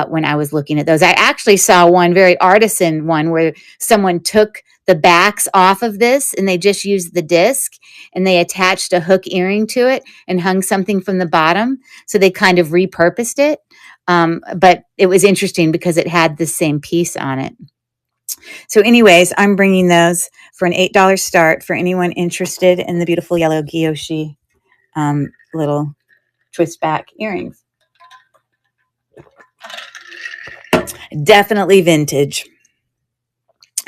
when I was looking at those. I actually saw one very artisan one where someone took the backs off of this and they just used the disc and they attached a hook earring to it and hung something from the bottom. So they kind of repurposed it. But it was interesting because it had the same piece on it. So anyways, I'm bringing those for an $8 start for anyone interested in the beautiful yellow guilloche little twist back earrings. Definitely vintage.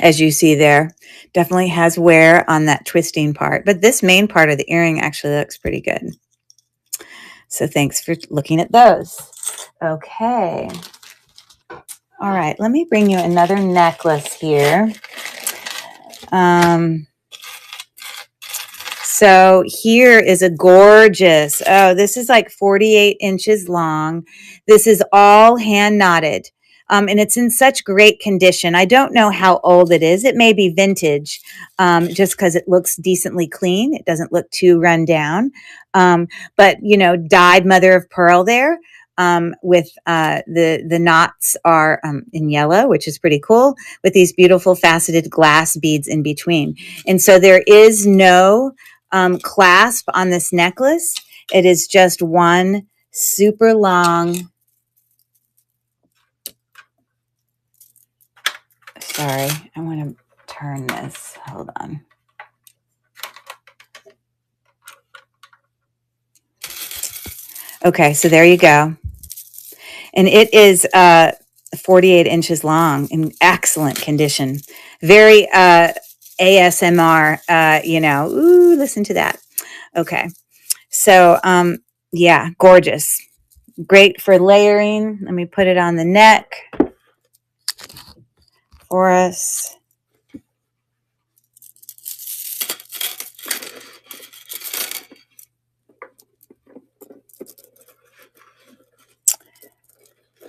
As you see there, definitely has wear on that twisting part. But this main part of the earring actually looks pretty good. So thanks for looking at those. Okay. All right, let me bring you another necklace here. So here is a gorgeous, this is like 48 inches long. This is all hand knotted. And it's in such great condition. I don't know how old it is. It may be vintage, just because it looks decently clean. It doesn't look too run down. But, you know, dyed mother of pearl there. With the knots are in yellow, which is pretty cool, with these beautiful faceted glass beads in between. And so there is no clasp on this necklace. It is just one super long, sorry, I want to turn this, hold on. Okay, so there you go. And it is 48 inches long in excellent condition. Very ASMR, you know, ooh, listen to that. Okay. So, yeah, gorgeous. Great for layering. Let me put it on the neck for us.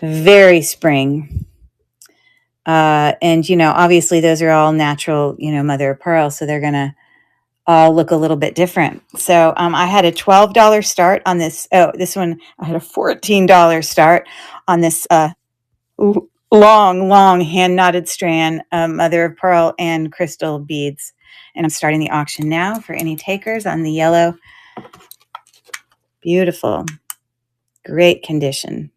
Very spring. And, you know, obviously those are all natural, you know, mother of pearl. So they're going to all look a little bit different. So I had a $12 start on this. Oh, this one, I had a $14 start on this long hand knotted strand, mother of pearl and crystal beads. And I'm starting the auction now for any takers on the yellow. Beautiful. Great condition.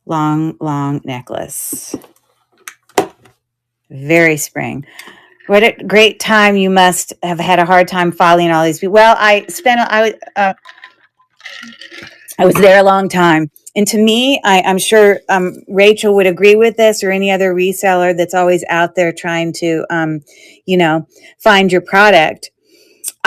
Long necklace. Very spring. What a great time. You must have had a hard time following all these people. Well, I was there a long time. And to me, I'm sure Rachel would agree with this, or any other reseller that's always out there trying to, you know, find your product.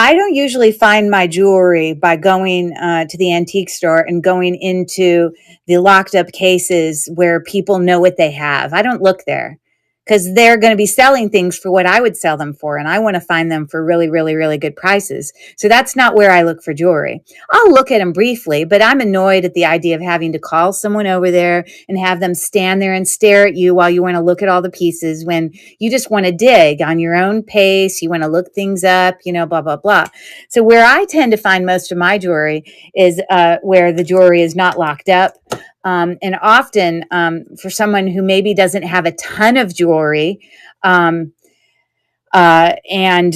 I don't usually find my jewelry by going to the antique store and going into the locked up cases where people know what they have. I don't look there because they're going to be selling things for what I would sell them for. And I want to find them for really, really, really good prices. So that's not where I look for jewelry. I'll look at them briefly, but I'm annoyed at the idea of having to call someone over there and have them stand there and stare at you while you want to look at all the pieces when you just want to dig on your own pace. You want to look things up, you know, blah, blah, blah. So where I tend to find most of my jewelry is where the jewelry is not locked up. And often for someone who maybe doesn't have a ton of jewelry, and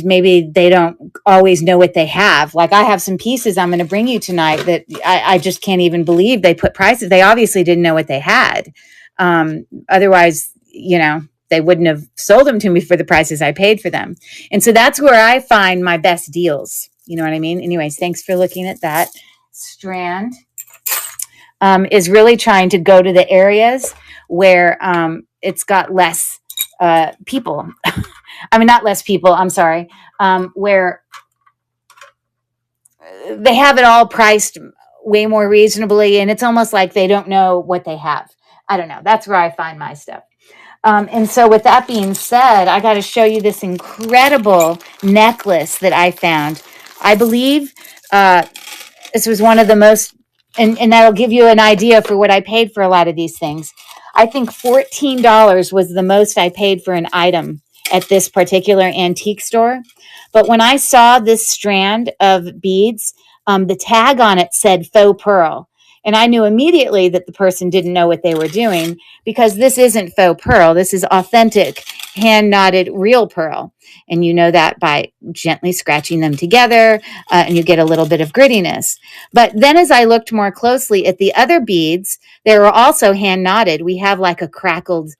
maybe they don't always know what they have. Like I have some pieces I'm going to bring you tonight that I just can't even believe they put prices. They obviously didn't know what they had. Otherwise, you know, they wouldn't have sold them to me for the prices I paid for them. And so that's where I find my best deals. You know what I mean? Anyways, thanks for looking at that. Strand is really trying to go to the areas where it's got less people. I mean, not less people, I'm sorry, where they have it all priced way more reasonably, and it's almost like they don't know what they have. I don't know. That's where I find my stuff. And so with that being said, I got to show you this incredible necklace that I found. I believe this was one of the most and that'll give you an idea for what I paid for a lot of these things. I think $14 was the most I paid for an item at this particular antique store. But when I saw this strand of beads, the tag on it said faux pearl. And I knew immediately that the person didn't know what they were doing, because this isn't faux pearl. This is authentic, hand knotted, real pearl. And you know that by gently scratching them together, and you get a little bit of grittiness. But then as I looked more closely at the other beads, they were also hand knotted. We have like a crackled,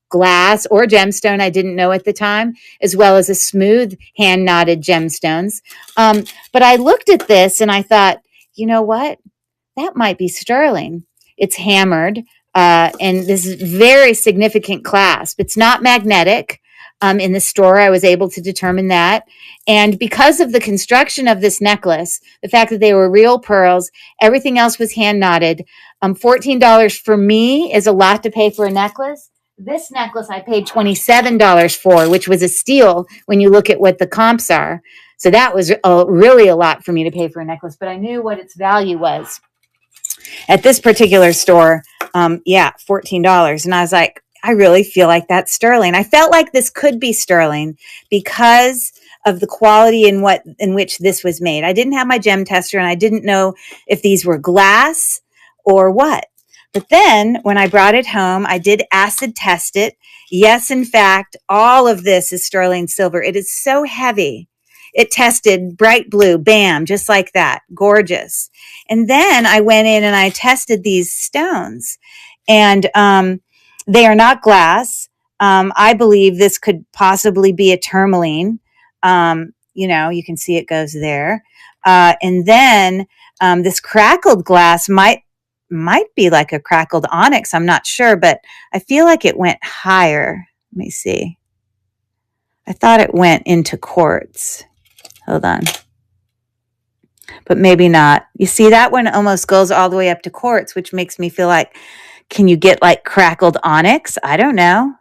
glass or gemstone. I didn't know at the time, as well as a smooth hand knotted gemstones. But I looked at this and I thought, you know what? That might be sterling. It's hammered, and this is very significant clasp. It's not magnetic. In the store, I was able to determine that. And because of the construction of this necklace, the fact that they were real pearls, everything else was hand knotted. $14 for me is a lot to pay for a necklace. This necklace I paid $27 for, which was a steal when you look at what the comps are. So that was really a lot for me to pay for a necklace, but I knew what its value was. At this particular store, $14. And I was like, I really feel like that's sterling. I felt like this could be sterling because of the quality in which this was made. I didn't have my gem tester and I didn't know if these were glass or what. But then when I brought it home, I did acid test it. Yes, in fact, all of this is sterling silver. It is so heavy. It tested bright blue, bam, just like that. Gorgeous. And then I went in and I tested these stones, and they are not glass. I believe this could possibly be a tourmaline. You can see it goes there. And then this crackled glass might be like a crackled onyx. I'm not sure, but I feel like it went higher. Let me see. I thought it went into quartz. Hold on. But maybe not. You see, that one almost goes all the way up to quartz, which makes me feel like, can you get like crackled onyx? I don't know.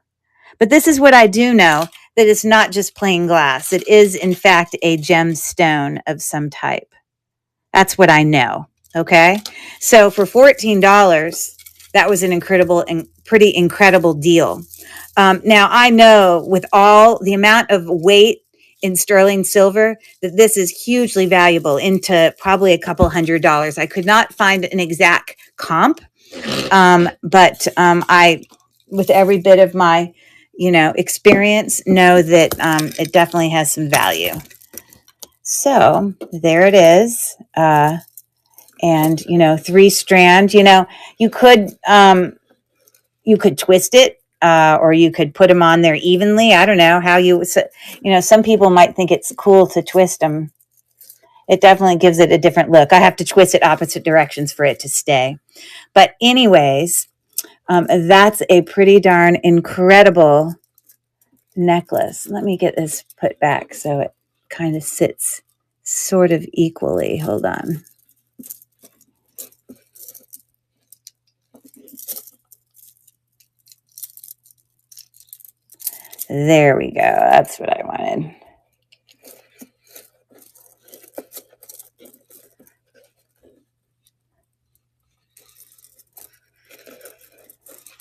But this is what I do know, that it's not just plain glass. It is, in fact, a gemstone of some type. That's what I know. Okay. So for $14, that was an incredible and pretty incredible deal. Now I know with all the amount of weight in sterling silver that this is hugely valuable, into probably a couple $100s. I could not find an exact comp, but I, with every bit of my, experience, know that it definitely has some value. So there it is. And 3-strand. You could twist it. Or you could put them on there evenly. I don't know how some people might think it's cool to twist them. It definitely gives it a different look. I have to twist it opposite directions for it to stay. But anyways, that's a pretty darn incredible necklace. Let me get this put back so it kind of sits sort of equally. Hold on. There we go. That's what I wanted.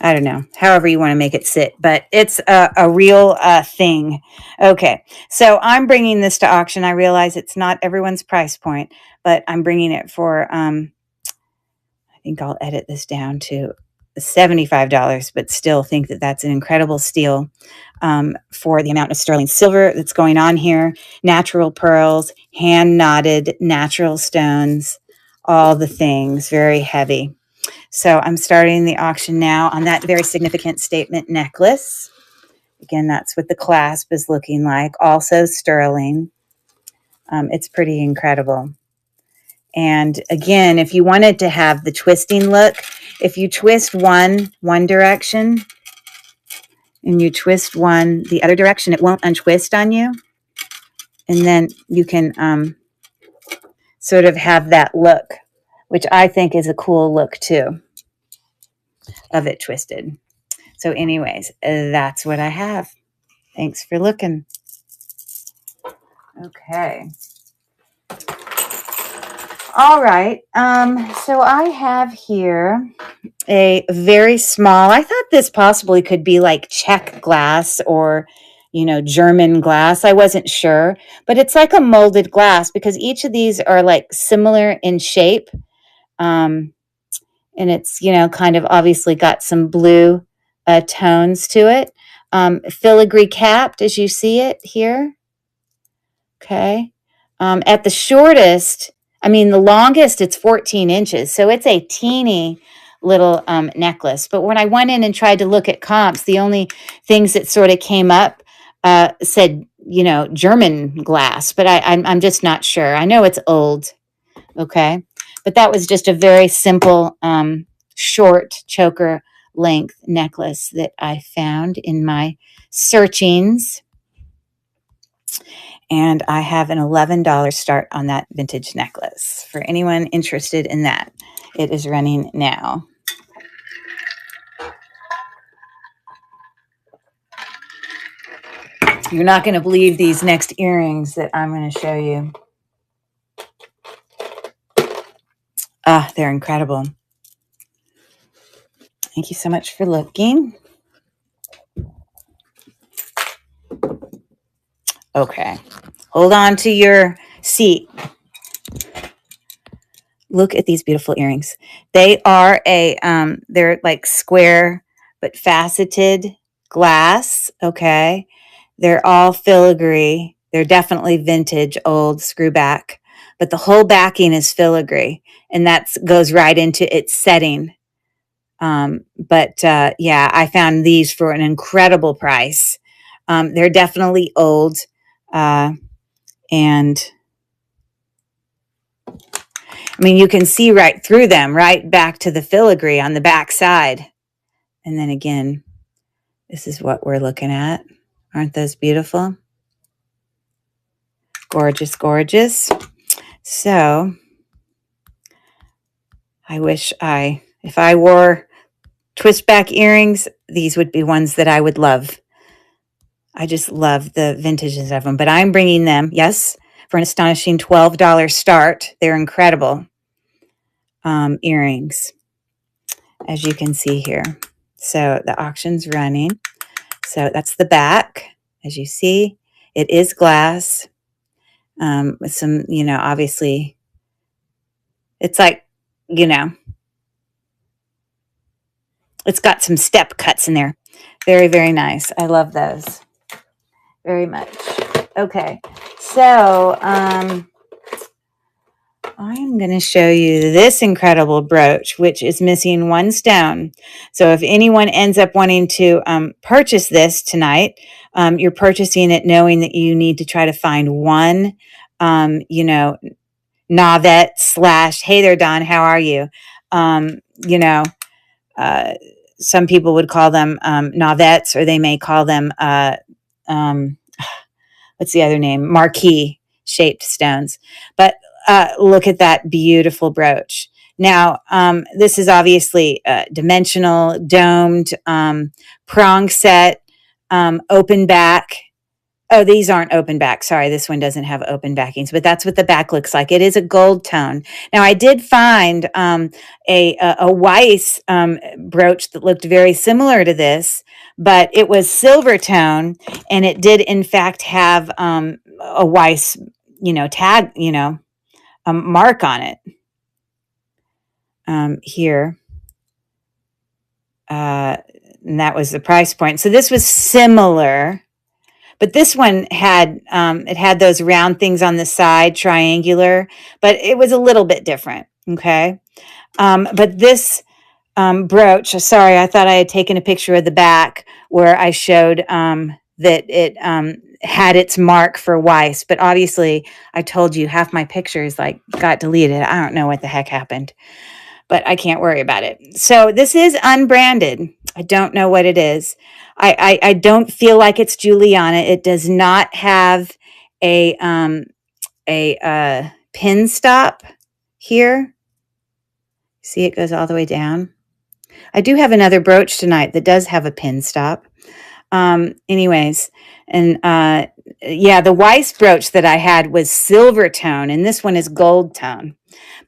I don't know, however you want to make it sit, but it's a real thing. Okay, so I'm bringing this to auction. I realize it's not everyone's price point, but I'm bringing it for, I think I'll edit this down to $75, but still think that that's an incredible steal for the amount of sterling silver that's going on here. Natural pearls, hand knotted, natural stones, all the things, very heavy. So I'm starting the auction now on that very significant statement necklace. Again, that's what the clasp is looking like. Also sterling. It's pretty incredible. And again, if you wanted to have the twisting look, if you twist one direction and you twist one the other direction, it won't untwist on you. And then you can sort of have that look, which I think is a cool look too, of it twisted. So anyways, that's what I have. Thanks for looking. Okay. All right. So I have here a very small, I thought this possibly could be like Czech glass or, German glass. I wasn't sure, but it's like a molded glass because each of these are like similar in shape. Um, and it's, kind of obviously got some blue tones to it. Filigree capped as you see it here. Okay. At the shortest, the longest, it's 14 inches. So it's a teeny little necklace. But when I went in and tried to look at comps, the only things that sort of came up said, German glass. But I'm just not sure. I know it's old. Okay. But that was just a very simple, short choker length necklace that I found in my searchings. And I have an $11 start on that vintage necklace. For anyone interested in that, it is running now. You're not going to believe these next earrings that I'm going to show you. They're incredible. Thank you so much for looking. Okay. Hold on to your seat. Look at these beautiful earrings. They are they're like square but faceted glass. Okay. They're all filigree. They're definitely vintage, old screwback, but the whole backing is filigree, and that goes right into its setting. Yeah, I found these for an incredible price. They're definitely old, and you can see right through them, right back to the filigree on the back side. And then again, this is what we're looking at. Aren't those beautiful? Gorgeous, gorgeous. So I wish if I wore twist back earrings, these would be ones that I would love. I just love the vintages of them, but I'm bringing them, yes, for an astonishing $12 start. They're incredible earrings, as you can see here. So the auction's running. So that's the back. As you see, it is glass with some, obviously, it's like, it's got some step cuts in there. Very, very nice. I love those very much. Okay, so I'm going to show you this incredible brooch, which is missing one stone. So if anyone ends up wanting to purchase this tonight, you're purchasing it knowing that you need to try to find one, Novette / hey there, Don, how are you? Some people would call them Novettes, or they may call them, what's the other name? Marquee shaped stones. But look at that beautiful brooch. Now, this is obviously dimensional, domed, prong set, open back. Oh, these aren't open back. Sorry, this one doesn't have open backings, but that's what the back looks like. It is a gold tone. Now, I did find a Weiss brooch that looked very similar to this, but it was silver tone, and it did, in fact, have a Weiss, tag, mark on it here. And that was the price point. So this was similar. But this one had, it had those round things on the side, triangular, but it was a little bit different, okay? But this brooch, sorry, I thought I had taken a picture of the back where I showed that it had its mark for Weiss, but obviously I told you half my pictures got deleted. I don't know what the heck happened, but I can't worry about it. So this is unbranded. I don't know what it is. I don't feel like it's Juliana. It does not have a pin stop here. See, it goes all the way down. I do have another brooch tonight that does have a pin stop. Anyways, and yeah, the Weiss brooch that I had was silver tone, and this one is gold tone.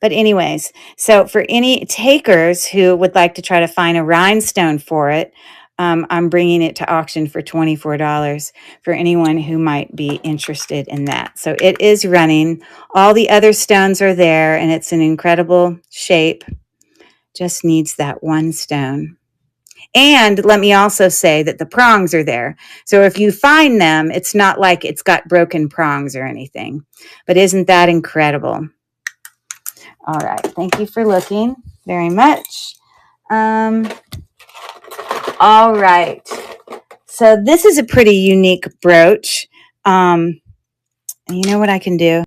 But anyways, so for any takers who would like to try to find a rhinestone for it, I'm bringing it to auction for $24 for anyone who might be interested in that. So it is running. All the other stones are there, and it's an incredible shape. Just needs that one stone. And let me also say that the prongs are there. So if you find them, it's not like it's got broken prongs or anything. But isn't that incredible? All right. Thank you for looking very much. All right. So this is a pretty unique brooch. And you know what I can do?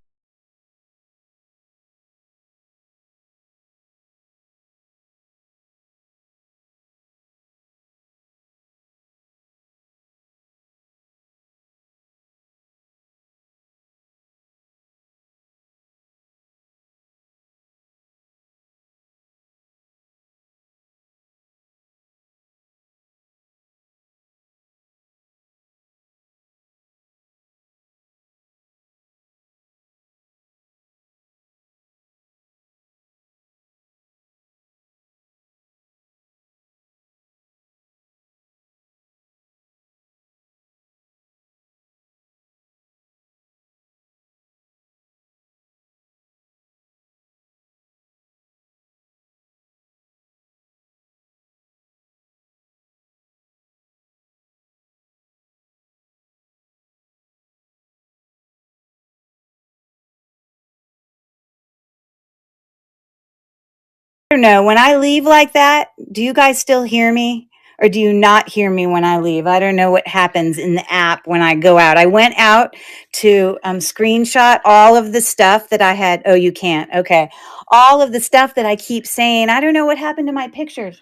I don't know. When I leave like that, do you guys still hear me? Or do you not hear me when I leave? I don't know what happens in the app when I go out. I went out to screenshot all of the stuff that I had. Oh, you can't. Okay. All of the stuff that I keep saying. I don't know what happened to my pictures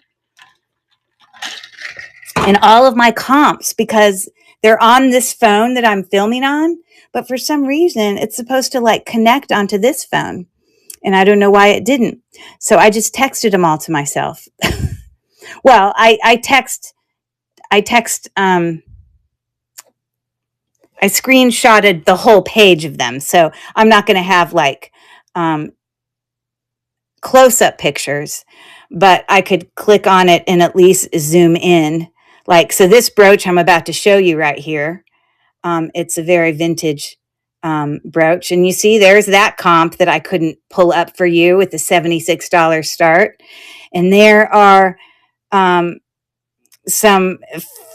and all of my comps because they're on this phone that I'm filming on. But for some reason, it's supposed to like connect onto this phone. And I don't know why it didn't. So I just texted them all to myself. Well, I screenshotted the whole page of them. So I'm not going to have like close-up pictures, but I could click on it and at least zoom in. Like, so this brooch I'm about to show you right here, it's a very vintage brooch. And you see, there's that comp that I couldn't pull up for you with the $76 start. And there are some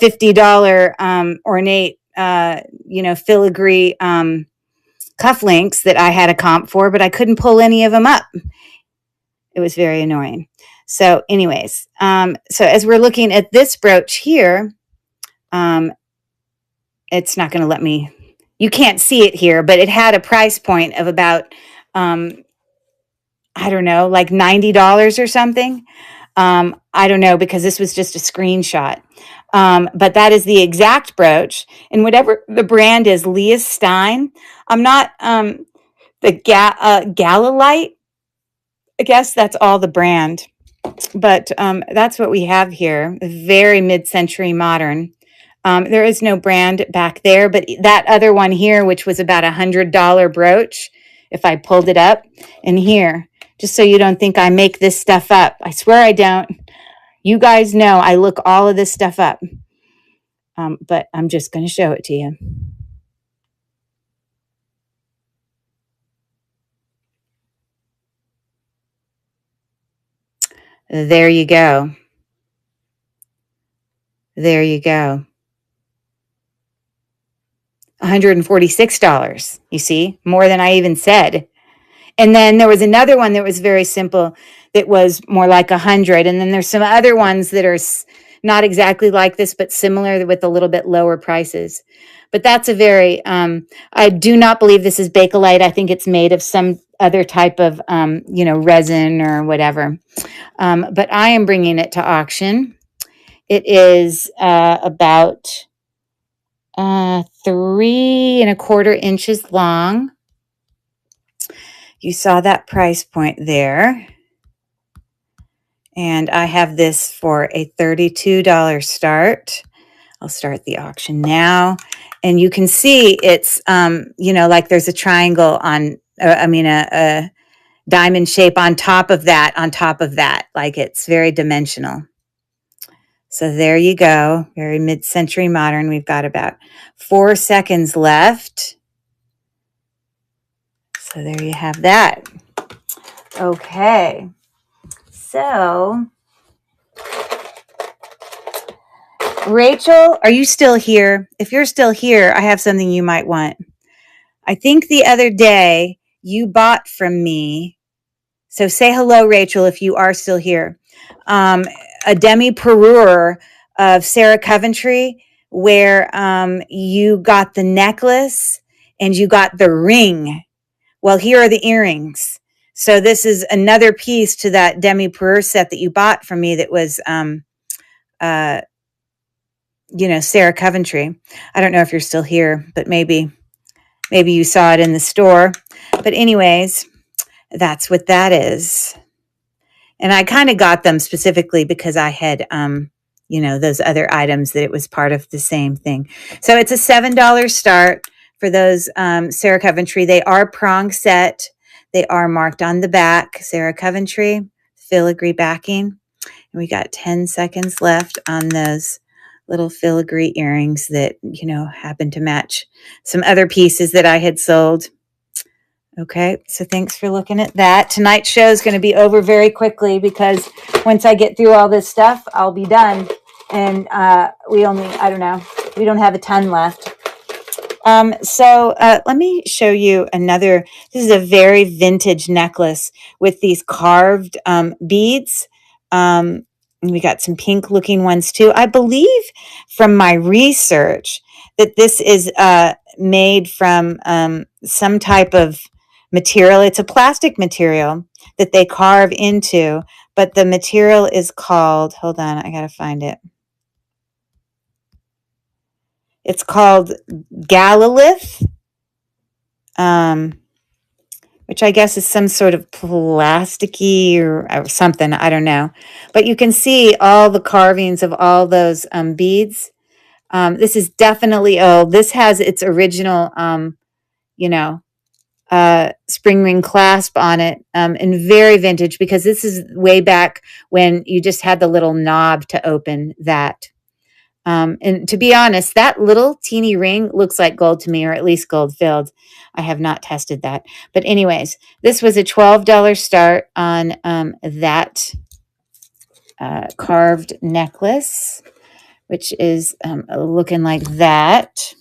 $50 ornate, filigree cufflinks that I had a comp for, but I couldn't pull any of them up. It was very annoying. So anyways, so as we're looking at this brooch here, it's not going to let me, you can't see it here, but it had a price point of about, I don't know, like $90 or something. I don't know, because this was just a screenshot. But that is the exact brooch. And whatever the brand is, Leah Stein. I'm not the Galalite. I guess that's all the brand. But that's what we have here. Very mid-century modern. There is no brand back there, but that other one here, which was about $100 brooch, if I pulled it up, and here, just so you don't think I make this stuff up. I swear I don't. You guys know I look all of this stuff up. But I'm just going to show it to you. There you go. There you go. $146. You see, more than I even said. And then there was another one that was very simple that was more like 100. And then there's some other ones that are not exactly like this, but similar with a little bit lower prices. But that's a very, I do not believe this is Bakelite. I think it's made of some other type of, resin or whatever. But I am bringing it to auction. It is about 3¼ inches long. You saw that price point there. And I have this for a $32 start. I'll start the auction now. And you can see it's, like there's a triangle on, diamond shape on top of that. Like it's very dimensional. So there you go. Very mid-century modern. We've got about 4 seconds left. So there you have that. Okay. So, Rachel, are you still here? If you're still here, I have something you might want. I think the other day you bought from me. So say hello, Rachel, if you are still here. A demi-parure of Sarah Coventry, where you got the necklace and you got the ring. Well, here are the earrings. So this is another piece to that demi-parure set that you bought from me that was, Sarah Coventry. I don't know if you're still here, but maybe you saw it in the store. But anyways, that's what that is. And I kind of got them specifically because I had, those other items that it was part of the same thing. So it's a $7 start for those Sarah Coventry. They are prong set. They are marked on the back, Sarah Coventry, filigree backing. And we got 10 seconds left on those little filigree earrings that, happen to match some other pieces that I had sold. Okay, so thanks for looking at that. Tonight's show is going to be over very quickly because once I get through all this stuff, I'll be done. And we don't have a ton left. So let me show you another. This is a very vintage necklace with these carved beads. We got some pink looking ones too. I believe from my research that this is made from some type of material. It's a plastic material that they carve into, but the material is called, hold on, I got to find it. It's called Galalith, which I guess is some sort of plasticky or something. I don't know. But you can see all the carvings of all those beads. This is definitely old. This has its original, spring ring clasp on it, and very vintage because this is way back when you just had the little knob to open that. And to be honest, that little teeny ring looks like gold to me, or at least gold filled. I have not tested that. But anyways, this was a $12 start on that carved necklace, which is looking like that.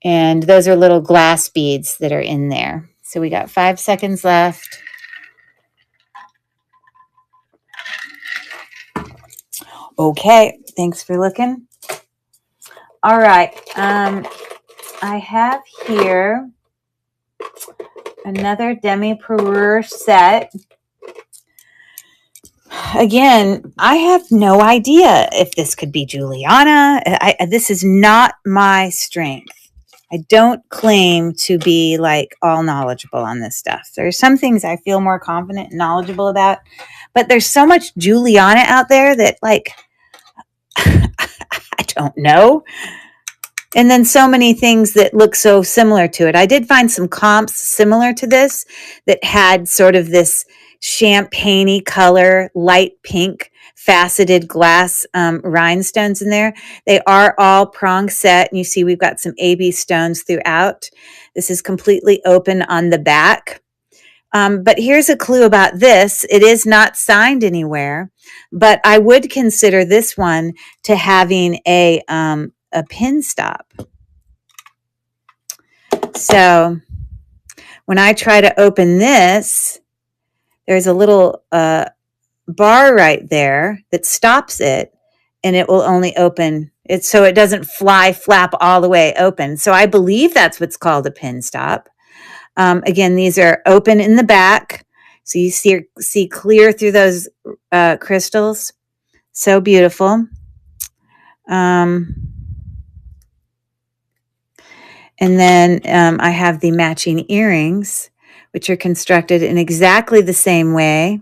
And those are little glass beads that are in there. So we got 5 seconds left. Okay, thanks for looking. All right, I have here another demi-parure set. Again, I have no idea if this could be Juliana. This is not my strength. I don't claim to be like all knowledgeable on this stuff. There are some things I feel more confident and knowledgeable about, but there's so much Juliana out there that like, I don't know. And then so many things that look so similar to it. I did find some comps similar to this that had sort of this champagne-y color, light pink, faceted glass rhinestones in there. They are all prong set. And you see we've got some AB stones throughout. This is completely open on the back. But here's a clue about this. It is not signed anywhere, but I would consider this one to having a pin stop. So when I try to open this, there's a little bar right there that stops it, and it will only open it so it doesn't flap all the way open. So I believe that's what's called a pin stop. Again, these are open in the back, so you see clear through those crystals. So beautiful. And then I have the matching earrings, which are constructed in exactly the same way.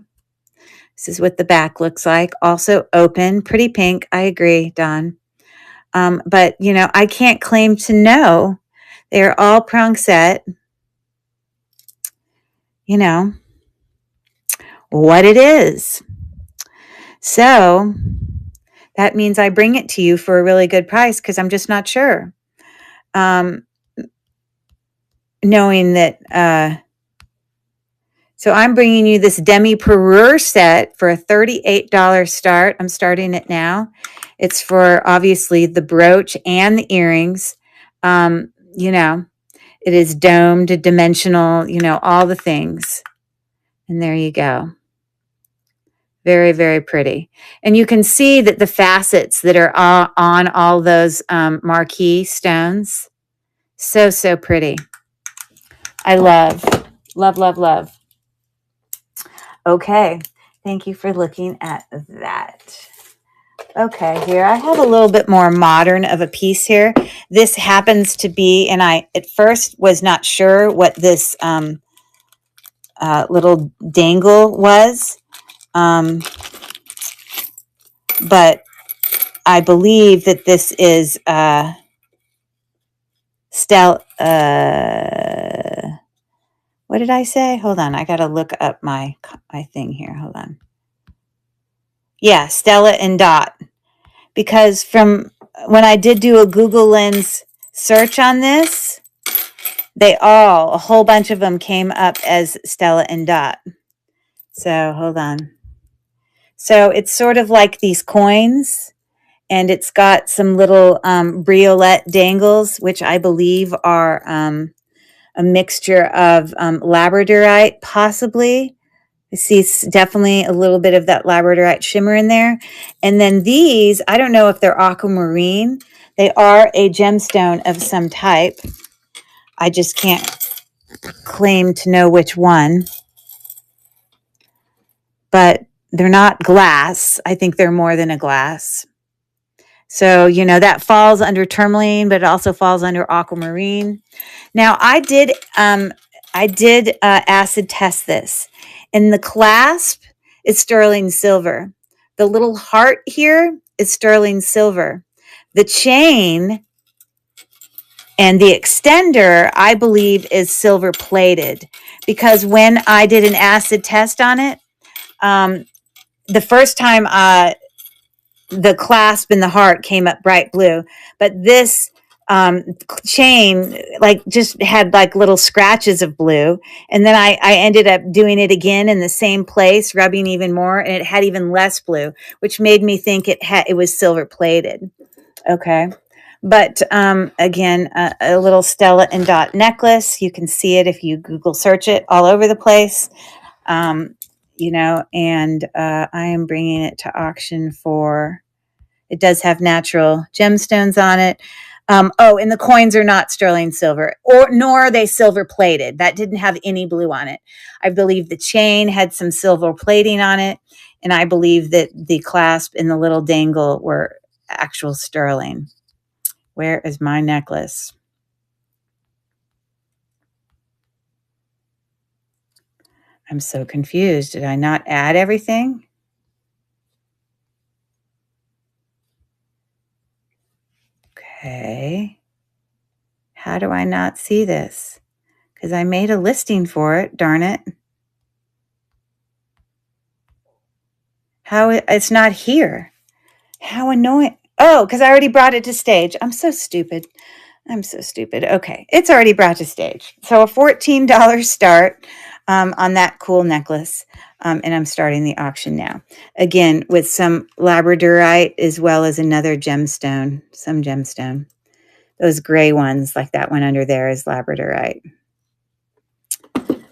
This is what the back looks like. Also open, pretty pink. I agree, Dawn. But, I can't claim to know. They're all prong set. you know, what it is. So that means I bring it to you for a really good price because I'm just not sure. Knowing that, so I'm bringing you this demi parure set for a $38 start. I'm starting it now. It's for obviously the brooch and the earrings. You know, it is domed, dimensional, you know, all the things. And there you go. Very, very pretty. And you can see that the facets that are on all those marquee stones. So, so pretty. I love, love, love, love. Okay. Thank you for looking at that. Okay, here I have a little bit more modern of a piece here. This happens to be, and I at first was not sure what this little dangle was, but I believe that this is what did I say? Hold on, I got to look up my thing here. Hold on. Yeah, Stella and Dot. Because from when I did do a Google Lens search on this, a whole bunch of them came up as Stella and Dot. So hold on. So it's sort of like these coins, and it's got some little briolette dangles, which I believe are a mixture of labradorite, possibly. I see definitely a little bit of that labradorite shimmer in there. And then these, I don't know if they're aquamarine. They are a gemstone of some type. I just can't claim to know which one. But they're not glass. I think they're more than a glass. So, you know, that falls under tourmaline, but it also falls under aquamarine. Now, I did acid test this. And the clasp is sterling silver. The little heart here is sterling silver. The chain and the extender, I believe, is silver plated. Because when I did an acid test on it, the first time the clasp and the heart came up bright blue, but this chain like just had like little scratches of blue, and then I ended up doing it again in the same place, rubbing even more, and it had even less blue, which made me think it was silver plated. Okay. But again, a little Stella and Dot necklace. You can see it if you Google search it all over the place. You know, and I am bringing it to auction for, it does have natural gemstones on it. And the coins are not sterling silver, nor are they silver plated. That didn't have any blue on it. I believe the chain had some silver plating on it, and I believe that the clasp and the little dangle were actual sterling. Where is my necklace? I'm so confused. Did I not add everything? Okay. How do I not see this? Because I made a listing for it, darn it. How it's not here. How annoying. Oh, because I already brought it to stage. I'm so stupid. I'm so stupid. Okay, it's already brought to stage. So a $14 start on that cool necklace. And I'm starting the auction now. Again, with some labradorite as well as another gemstone, some gemstone. Those gray ones, like that one under there, is labradorite.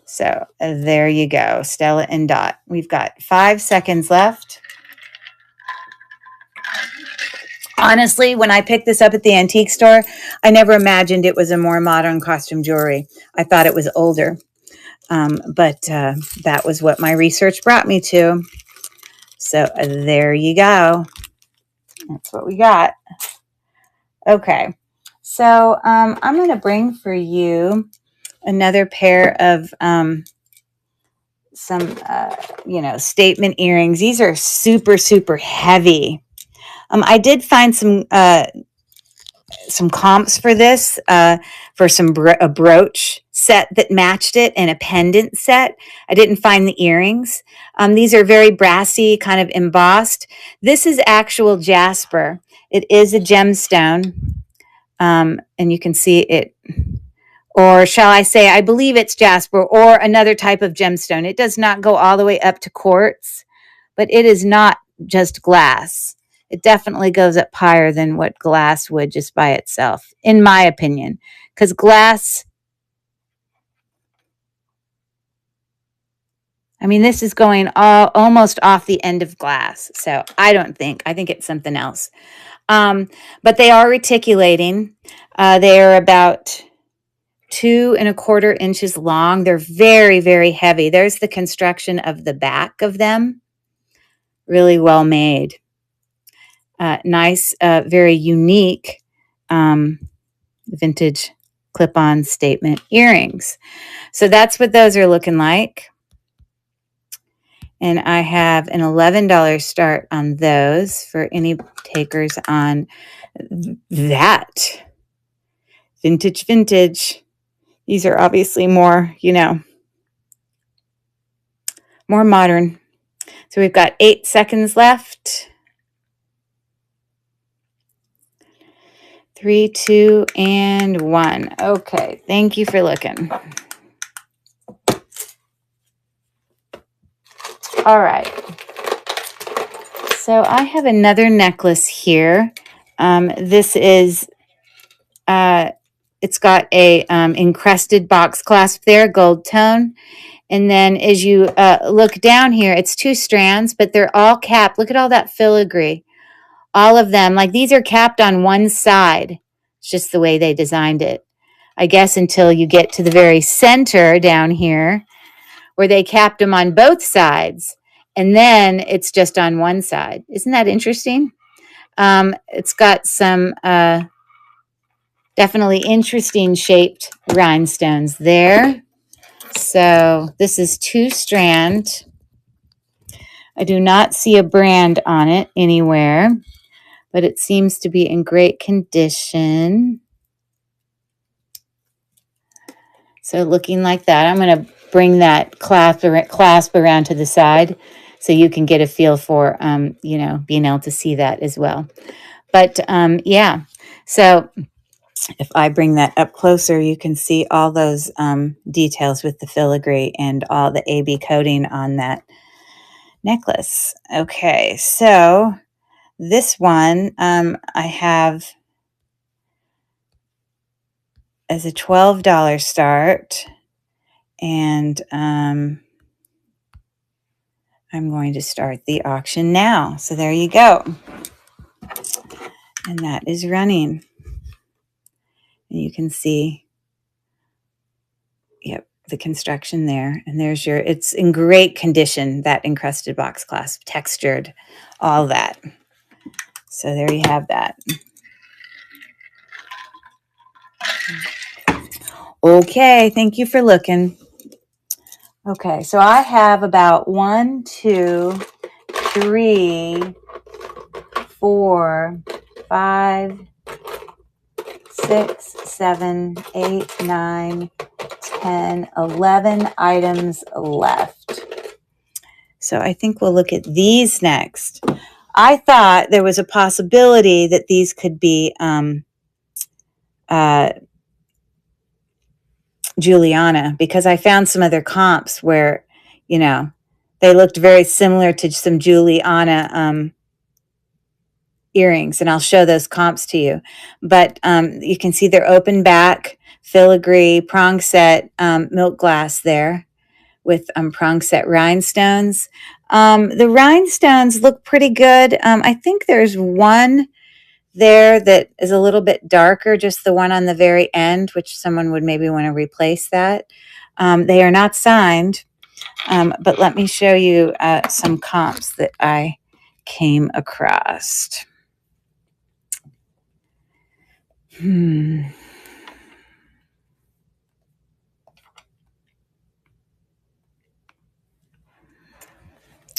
So there you go, Stella and Dot. We've got 5 seconds left. Honestly, when I picked this up at the antique store, I never imagined it was a more modern costume jewelry. I thought it was older. But that was what my research brought me to. So there you go. That's what we got. Okay. So I'm going to bring for you another pair of some, statement earrings. These are super, super heavy. I did find some comps for this, for a brooch set that matched it and a pendant set. I didn't find the earrings. These are very brassy, kind of embossed. This is actual jasper. It is a gemstone, and you can see it, or shall I say, I believe it's jasper or another type of gemstone. It does not go all the way up to quartz, but it is not just glass. It definitely goes up higher than what glass would just by itself, in my opinion, because glass, I mean, this is going almost off the end of glass. So I think it's something else. But they are reticulating. They are about 2¼ inches long. They're very, very heavy. There's the construction of the back of them. Really well made. Nice, very unique vintage clip-on statement earrings. So that's what those are looking like. And I have an $11 start on those for any takers on that. Vintage. These are obviously more, more modern. So we've got 8 seconds left. 3, 2, and 1. Okay, thank you for looking. All right. So I have another necklace here. This is, it's got a encrusted box clasp there, gold tone. And then as you look down here, it's 2 strands, but they're all capped. Look at all that filigree. All of them, like these are capped on one side. It's just the way they designed it. I guess until you get to the very center down here where they capped them on both sides. And then it's just on one side. Isn't that interesting? It's got some definitely interesting shaped rhinestones there. So this is 2 strand. I do not see a brand on it anywhere, but it seems to be in great condition. So looking like that, I'm going to bring that clasp around to the side so you can get a feel for, being able to see that as well. But yeah, so if I bring that up closer, you can see all those details with the filigree and all the AB coating on that necklace. Okay, so this one I have as a $12 start, and I'm going to start the auction now. So there you go. And that is running. And you can see, yep, the construction there. And there's it's in great condition, that encrusted box clasp, textured, all that. So there you have that. Okay, thank you for looking. Okay, so I have about 1, 2, 3, 4, 5, 6, 7, 8, 9, 10, 11 items left. So I think we'll look at these next. I thought there was a possibility that these could be Juliana, because I found some other comps where, they looked very similar to some Juliana earrings, and I'll show those comps to you. But you can see they're open back, filigree, prong set, milk glass there with prong set rhinestones. The rhinestones look pretty good. I think there's one there that is a little bit darker, just the one on the very end, which someone would maybe want to replace that. They are not signed, but let me show you some comps that I came across.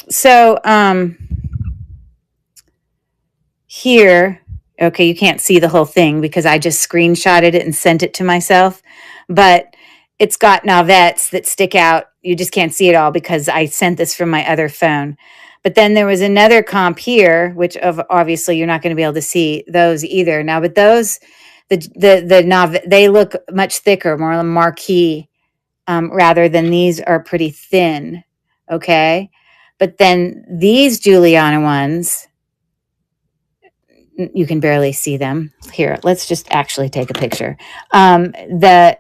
So here, okay, you can't see the whole thing because I just screenshotted it and sent it to myself, but it's got navettes that stick out. You just can't see it all because I sent this from my other phone. But then there was another comp here, which obviously you're not going to be able to see those either now. But those, they look much thicker, more marquee, rather than these are pretty thin. Okay, but then these Juliana ones, you can barely see them. Here, let's just actually take a picture. The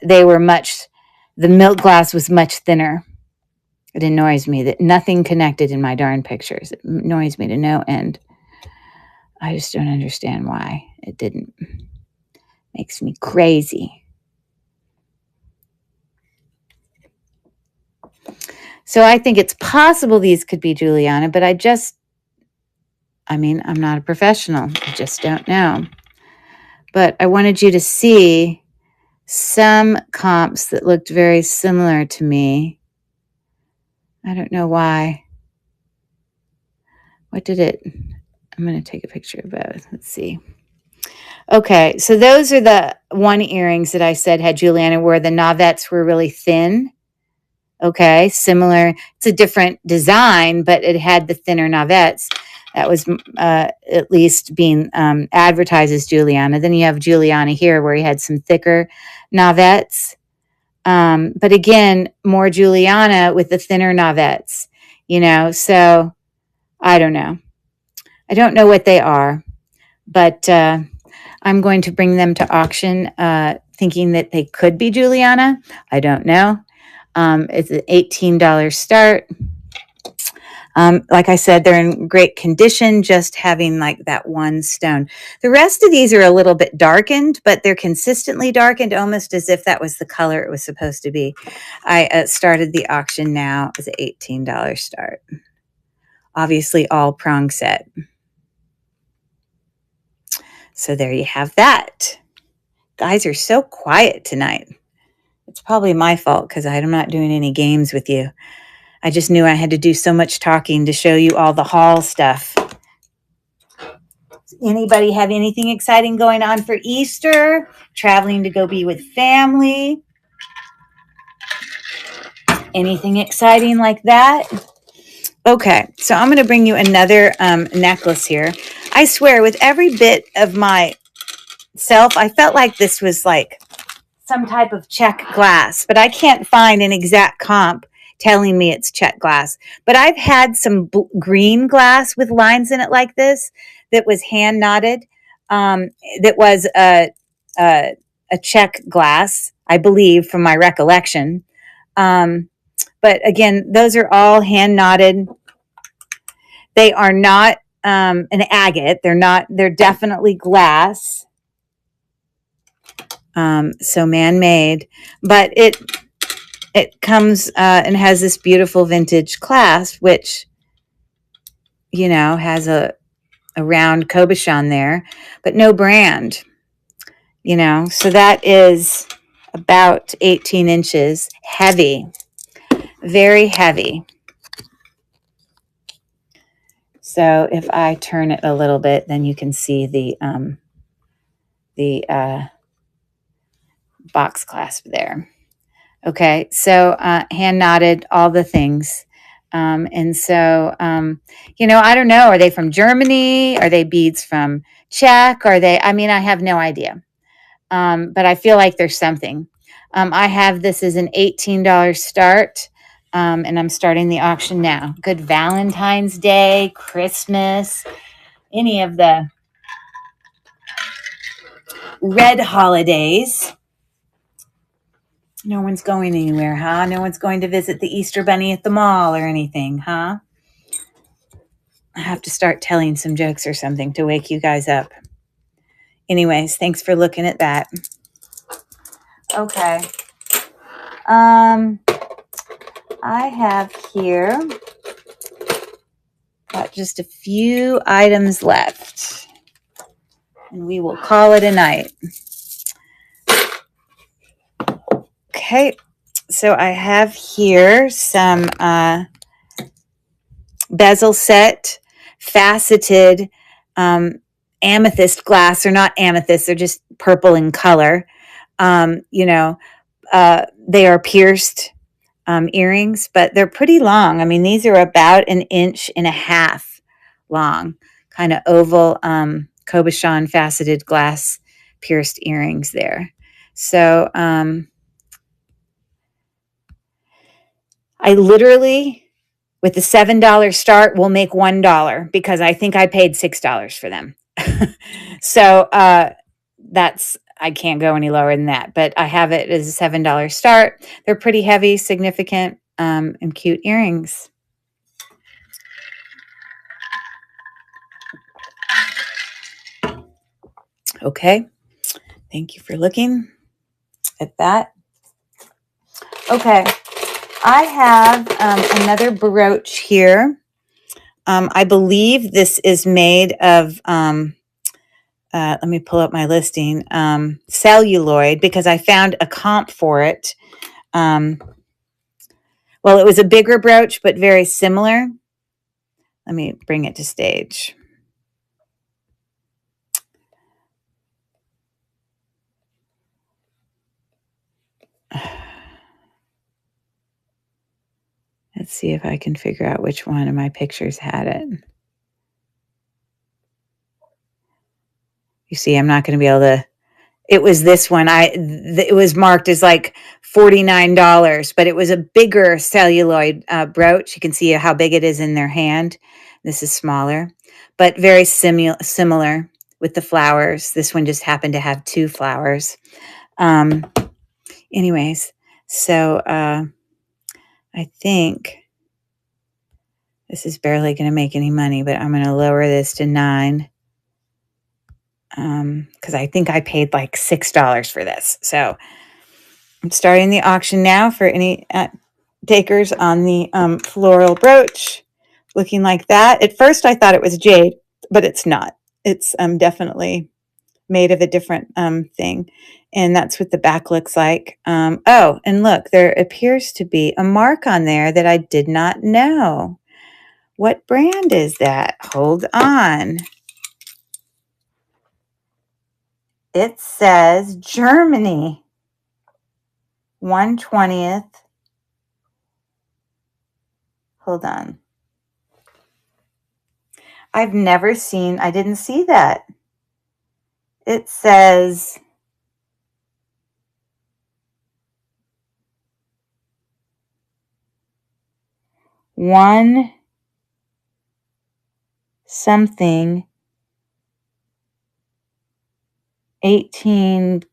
milk glass was much thinner. It annoys me that nothing connected in my darn pictures. It annoys me to no end. I just don't understand why it didn't. Makes me crazy. So I think it's possible these could be Juliana, but I'm not a professional. I just don't know. But I wanted you to see some comps that looked very similar to me. I don't know why. I'm going to take a picture of both. Let's see. Okay, so those are the one earrings that I said had Juliana, where the navettes were really thin. Okay, similar. It's a different design, but it had the thinner navettes. That was at least being advertised as Juliana. Then you have Juliana here, where he had some thicker navettes. But again, more Juliana with the thinner navettes, so I don't know. I don't know what they are, but I'm going to bring them to auction thinking that they could be Juliana. I don't know. It's an $18 start. Like I said, they're in great condition, just having like that one stone. The rest of these are a little bit darkened, but they're consistently darkened, almost as if that was the color it was supposed to be. I started the auction now. It's an $18 start. Obviously, all prong set. So there you have that. Guys are so quiet tonight. It's probably my fault because I'm not doing any games with you. I just knew I had to do so much talking to show you all the haul stuff. Anybody have anything exciting going on for Easter? Traveling to go be with family? Anything exciting like that? Okay, so I'm going to bring you another necklace here. I swear, with every bit of myself, I felt like this was like some type of check glass, but I can't find an exact comp telling me it's check glass. But I've had some green glass with lines in it like this that was hand knotted. That was a check glass, I believe, from my recollection. But again, those are all hand knotted. They are not an agate. They're definitely glass. So man-made, but it comes and has this beautiful vintage clasp, which, has a round cabochon there, but no brand, so that is about 18 inches, heavy, very heavy. So if I turn it a little bit, then you can see the box clasp there. Okay, so hand knotted, all the things. And so, I don't know. Are they from Germany? Are they beads from Czech? I have no idea. But I feel like there's something. I have this as an $18 start, and I'm starting the auction now. Good Valentine's Day, Christmas, any of the red holidays. No one's going anywhere, huh? No one's going to visit the Easter Bunny at the mall or anything, huh? I have to start telling some jokes or something to wake you guys up. Anyways, thanks for looking at that. Okay. I have here got just a few items left, and we will call it a night. Okay, so I have here some bezel set, faceted amethyst glass. They're not amethyst, they're just purple in color. they are pierced earrings, but they're pretty long. I mean, these are about 1.5 inches long, kind of oval Cobichon faceted glass pierced earrings there. So I literally, with the $7 start, will make $1 because I think I paid $6 for them. So that's, I can't go any lower than that, but I have it as a $7 start. They're pretty heavy, significant, and cute earrings. Okay. Thank you for looking at that. Okay. I have another brooch here. I believe this is made of, let me pull up my listing, celluloid, because I found a comp for it. Well, it was a bigger brooch, but very similar. Let me bring it to stage. Let's see if I can figure out which one of my pictures had it. You see, I'm not going to be able to. It was this one. It was marked as like $49, but it was a bigger celluloid brooch. You can see how big it is in their hand. This is smaller, but very similar with the flowers. This one just happened to have 2 flowers. Anyways, so I think this is barely going to make any money, but I'm going to lower this to 9. Because I think I paid like $6 for this. So I'm starting the auction now for any takers on the floral brooch. Looking like that. At first I thought it was jade, but it's not. It's definitely made of a different thing. And that's what the back looks like. Oh, and look, there appears to be a mark on there that I did not know. What brand is that? Hold on. It says Germany, 1/20th. Hold on. I've never seen, I didn't see that. It says one something 18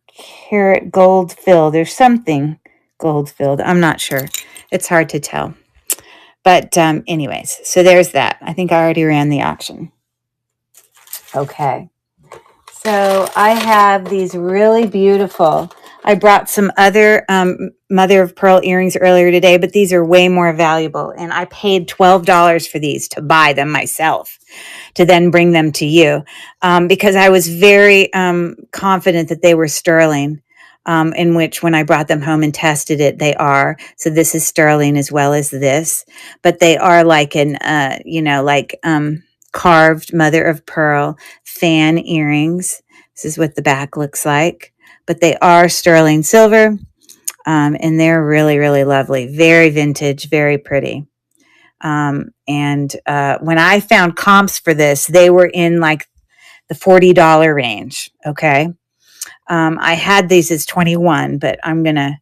karat gold filled. There's something gold filled. I'm not sure. It's hard to tell. But anyways, so there's that. I think I already ran the auction. Okay. So I have these really beautiful. I brought some other mother of pearl earrings earlier today, but these are way more valuable. And I paid $12 for these to buy them myself, to then bring them to you, because I was very confident that they were sterling, in which when I brought them home and tested it, they are. So this is sterling as well as this, but they are like an, carved mother of pearl fan earrings. This is what the back looks like, but they are sterling silver, and they're really, really lovely. Very vintage, very pretty. And when I found comps for this, they were in like the $40 range. Okay. I had these as 21, but I'm going to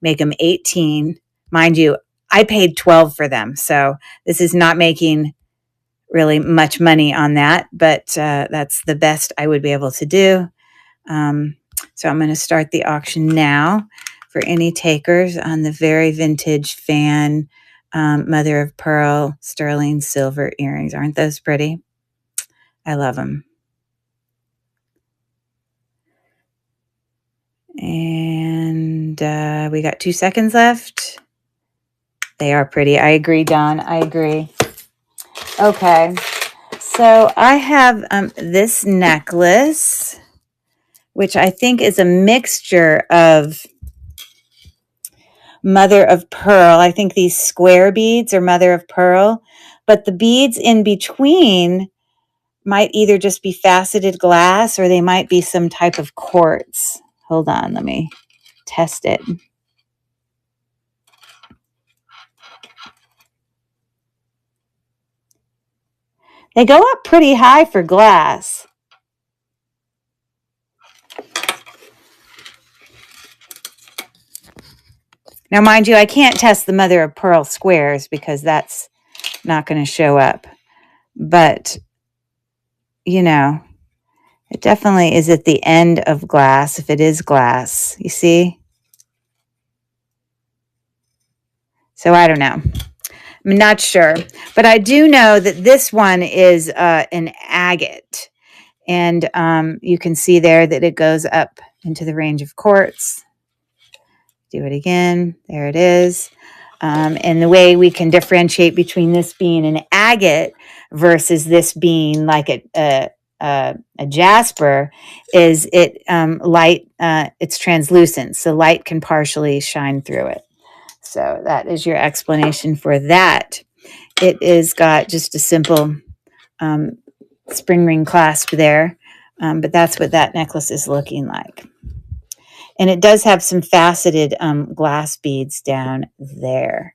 make them 18. Mind you, I paid 12 for them. So this is not making really much money on that, but that's the best I would be able to do. So I'm going to start the auction now for any takers on the very vintage fan mother of pearl sterling silver earrings. Aren't those pretty? I love them. And we got 2 seconds left. They are pretty. I agree, Don. I agree. Okay. So I have this necklace, which I think is a mixture of mother of pearl. I think these square beads are mother of pearl, but the beads in between might either just be faceted glass or they might be some type of quartz. Hold on, let me test it. They go up pretty high for glass. Now, mind you, I can't test the mother of pearl squares because that's not going to show up. But, you know, it definitely is at the end of glass, if it is glass. You see? So I don't know. I'm not sure. But I do know that this one is an agate. And you can see there that it goes up into the range of quartz. Do it again. There it is. And the way we can differentiate between this being an agate versus this being like a jasper is it light. It's translucent, so light can partially shine through it. So that is your explanation for that. It is got just a simple spring ring clasp there, but that's what that necklace is looking like. And it does have some faceted glass beads down there.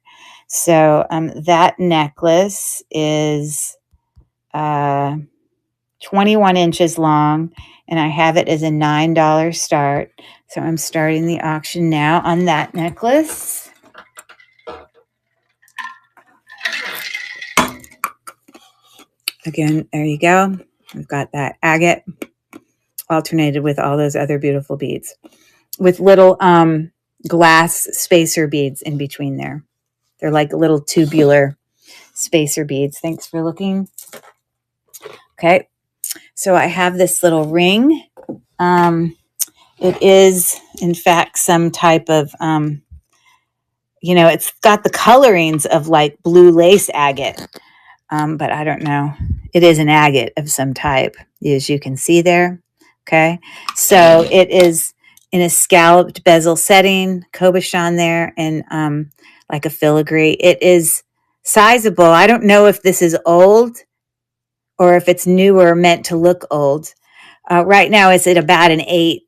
So that necklace is 21 inches long, and I have it as a $9 start. So I'm starting the auction now on that necklace. Again, there you go. We've got that agate alternated with all those other beautiful beads with little glass spacer beads in between there. They're like little tubular spacer beads. Thanks for looking. Okay, so I have this little ring. It is, in fact, some type of, it's got the colorings of like blue lace agate, but I don't know. It is an agate of some type, as you can see there. Okay, so it is in a scalloped bezel setting, cabochon there, and like a filigree. It is sizable. I don't know if this is old or if it's newer, meant to look old. Right now it's at about an 8.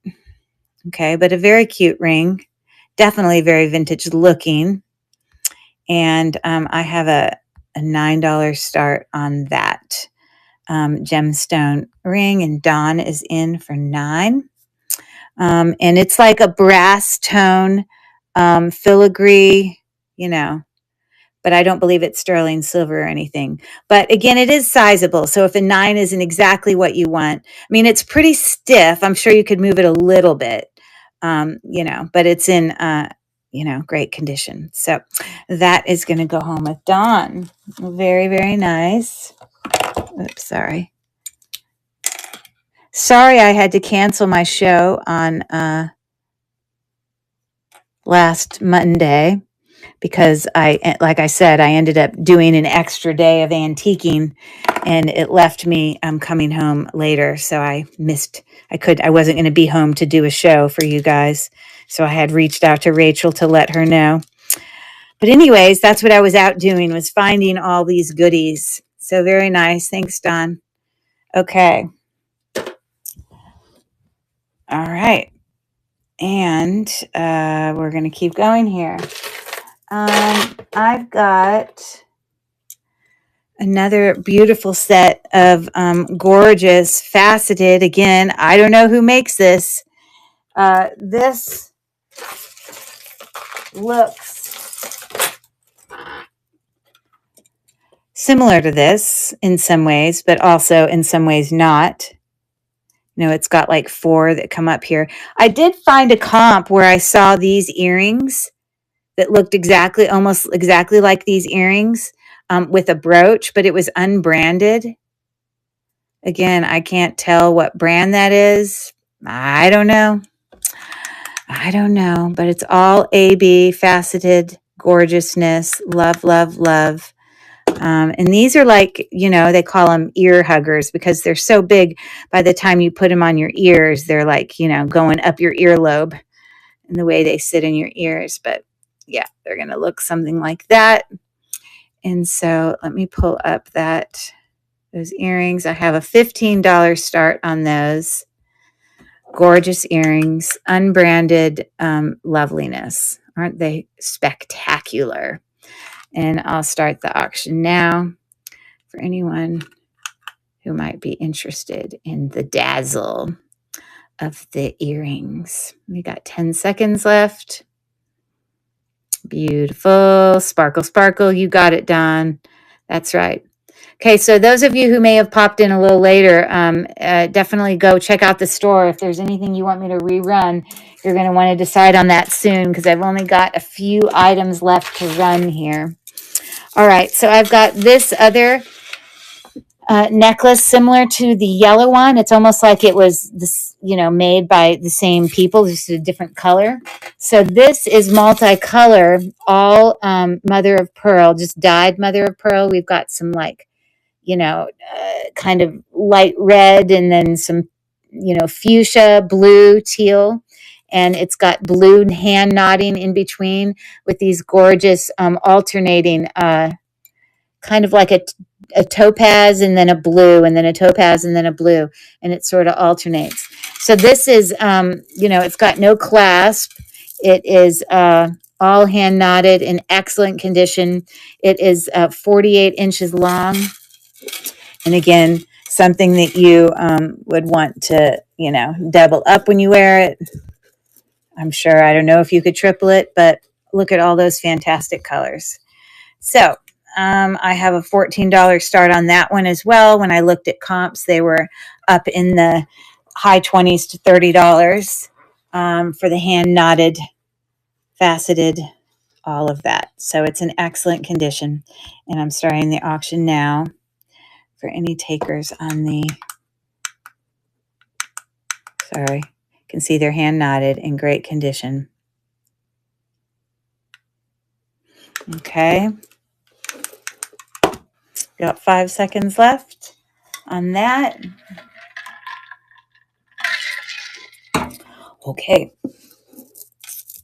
Okay, but a very cute ring. Definitely very vintage looking. And I have a $9 start on that gemstone ring, and Dawn is in for $9. And it's like a brass tone filigree, but I don't believe it's sterling silver or anything. But again, it is sizable. So if a 9 isn't exactly what you want, I mean, it's pretty stiff. I'm sure you could move it a little bit, but it's in, great condition. So that is going to go home with Dawn. Very, very nice. Oops, sorry. Sorry I had to cancel my show on last Monday because like I said, I ended up doing an extra day of antiquing, and it left me coming home later. So I wasn't going to be home to do a show for you guys. So I had reached out to Rachel to let her know. But anyways, that's what I was out doing, was finding all these goodies. So very nice. Thanks, Don. Okay. All right. And we're going to keep going here. I've got another beautiful set of gorgeous faceted. Again, I don't know who makes this. This looks similar to this in some ways, but also in some ways not. It's got like 4 that come up here. I did find a comp where I saw these earrings that looked almost exactly like these earrings with a brooch, but it was unbranded. Again, I can't tell what brand that is. I don't know, but it's all AB faceted gorgeousness. Love, love, love. And these are like, they call them ear huggers because they're so big. By the time you put them on your ears, they're like, going up your earlobe and the way they sit in your ears. But yeah, they're going to look something like that. And so let me pull up those earrings. I have a $15 start on those. Gorgeous earrings, unbranded loveliness. Aren't they spectacular? And I'll start the auction now for anyone who might be interested in the dazzle of the earrings. We got 10 seconds left. Beautiful. Sparkle, sparkle. You got it, Don. That's right. Okay, so those of you who may have popped in a little later, definitely go check out the store. If there's anything you want me to rerun, you're going to want to decide on that soon because I've only got a few items left to run here. All right, so I've got this other necklace similar to the yellow one. It's almost like it was this, made by the same people, just a different color. So this is multicolor, all mother of pearl, just dyed mother of pearl. We've got some kind of light red and then some, fuchsia, blue, teal. And it's got blue hand knotting in between with these gorgeous alternating kind of like a topaz and then a blue and then a topaz and then a blue, and it sort of alternates. So this is, it's got no clasp. It is all hand knotted in excellent condition. It is 48 inches long. And again, something that you would want to, double up when you wear it. I'm sure, I don't know if you could triple it, but look at all those fantastic colors. So I have a $14 start on that one as well. When I looked at comps, they were up in the high 20s to $30 for the hand knotted, faceted, all of that. So it's in excellent condition. And I'm starting the auction now for any takers on the, you can see they're hand knotted in great condition. Okay. Got 5 seconds left on that. Okay.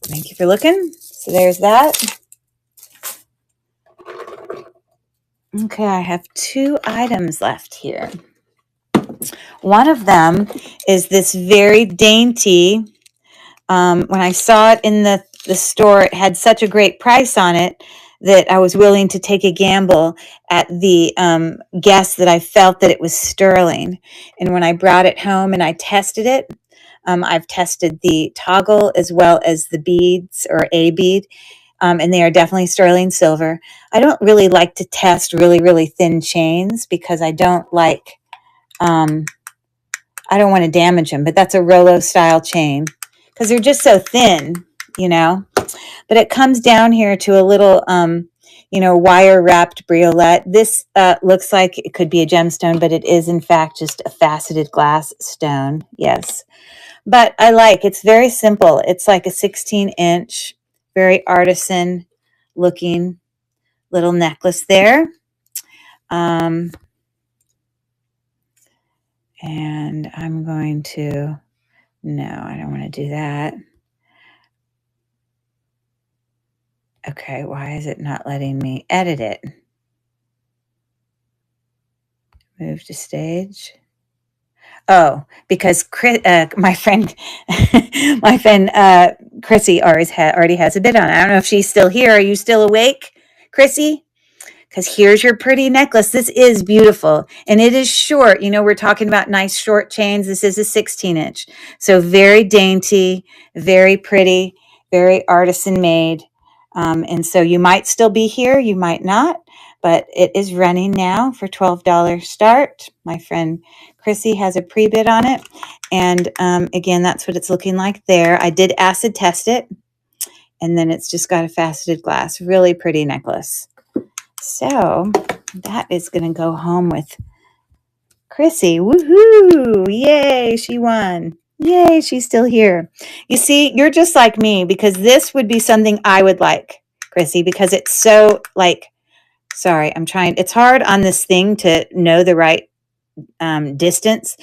Thank you for looking. So there's that. Okay, I have 2 items left here. One of them is this very dainty. When I saw it in the store, it had such a great price on it that I was willing to take a gamble at the guess that I felt that it was sterling. And when I brought it home and I tested it, I've tested the toggle as well as the beads or a bead, and they are definitely sterling silver. I don't really like to test really, really thin chains because I don't like, I don't want to damage them, but that's a Rolo style chain because they're just so thin, But it comes down here to a little, wire wrapped briolette. This looks like it could be a gemstone, but it is in fact just a faceted glass stone. Yes. But it's very simple. It's like a 16-inch, very artisan looking little necklace there. And I'm going to, no, I don't want to do that. Okay, why is it not letting me edit it? Move to stage. Oh, because my friend Chrissy already has a bid on it. I don't know if she's still here. Are you still awake, Chrissy? Because here's your pretty necklace. This is beautiful. And it is short. We're talking about nice short chains. This is a 16-inch. So very dainty, very pretty, very artisan made. And so you might still be here. You might not. But it is running now for $12 start. My friend Chrissy has a pre-bid on it. And again, that's what it's looking like there. I did acid test it. And then it's just got a faceted glass. Really pretty necklace. So that is going to go home with Chrissy. Woohoo! Yay, she won. Yay, she's still here. You see, you're just like me because this would be something I would like, Chrissy, because it's so sorry, it's hard on this thing to know the right distance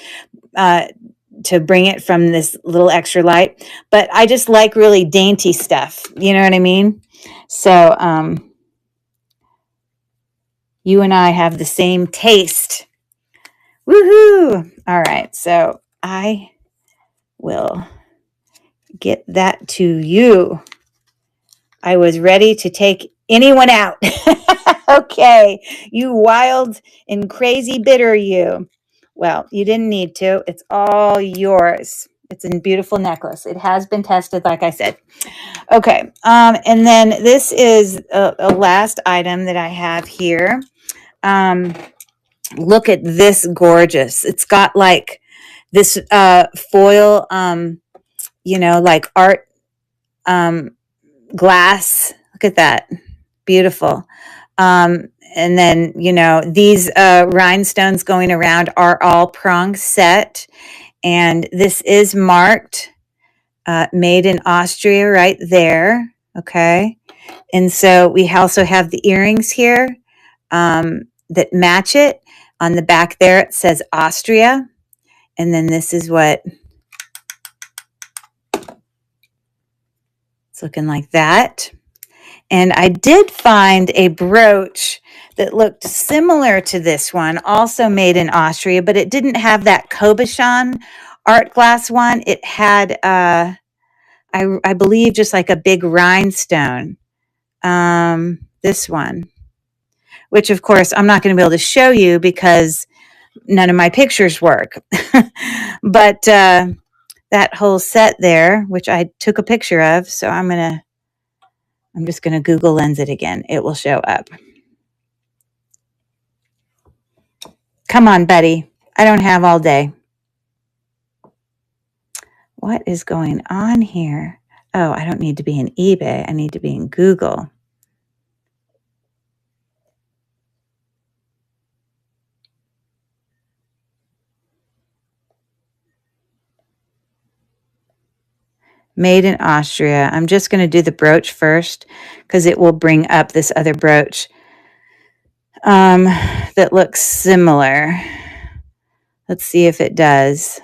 to bring it from this little extra light. But I just like really dainty stuff. You know what I mean? So, you and I have the same taste. Woohoo! All right, so I will get that to you. I was ready to take anyone out. Okay, you wild and crazy bidder, you. Well, you didn't need to. It's all yours. It's a beautiful necklace. It has been tested, like I said. Okay. And then this is a last item that I have here. Look at this gorgeous. It's got like this foil, like art glass. Look at that. Beautiful. And then, these rhinestones going around are all prong set. And this is marked made in Austria right there. Okay. And so we also have the earrings here that match it. On the back there, it says Austria. And then this is what it's looking like that. And I did find a brooch that looked similar to this one, also made in Austria, but it didn't have that cabochon art glass one. It had, I believe, just like a big rhinestone. This one, which of course I'm not going to be able to show you because none of my pictures work. But that whole set there, which I took a picture of, so I'm just going to Google Lens it again. It will show up. Come on, buddy. I don't have all day. What is going on here? Oh, I don't need to be in eBay. I need to be in Google. Made in Austria. I'm just going to do the brooch first because it will bring up this other brooch that looks similar. Let's see if it does.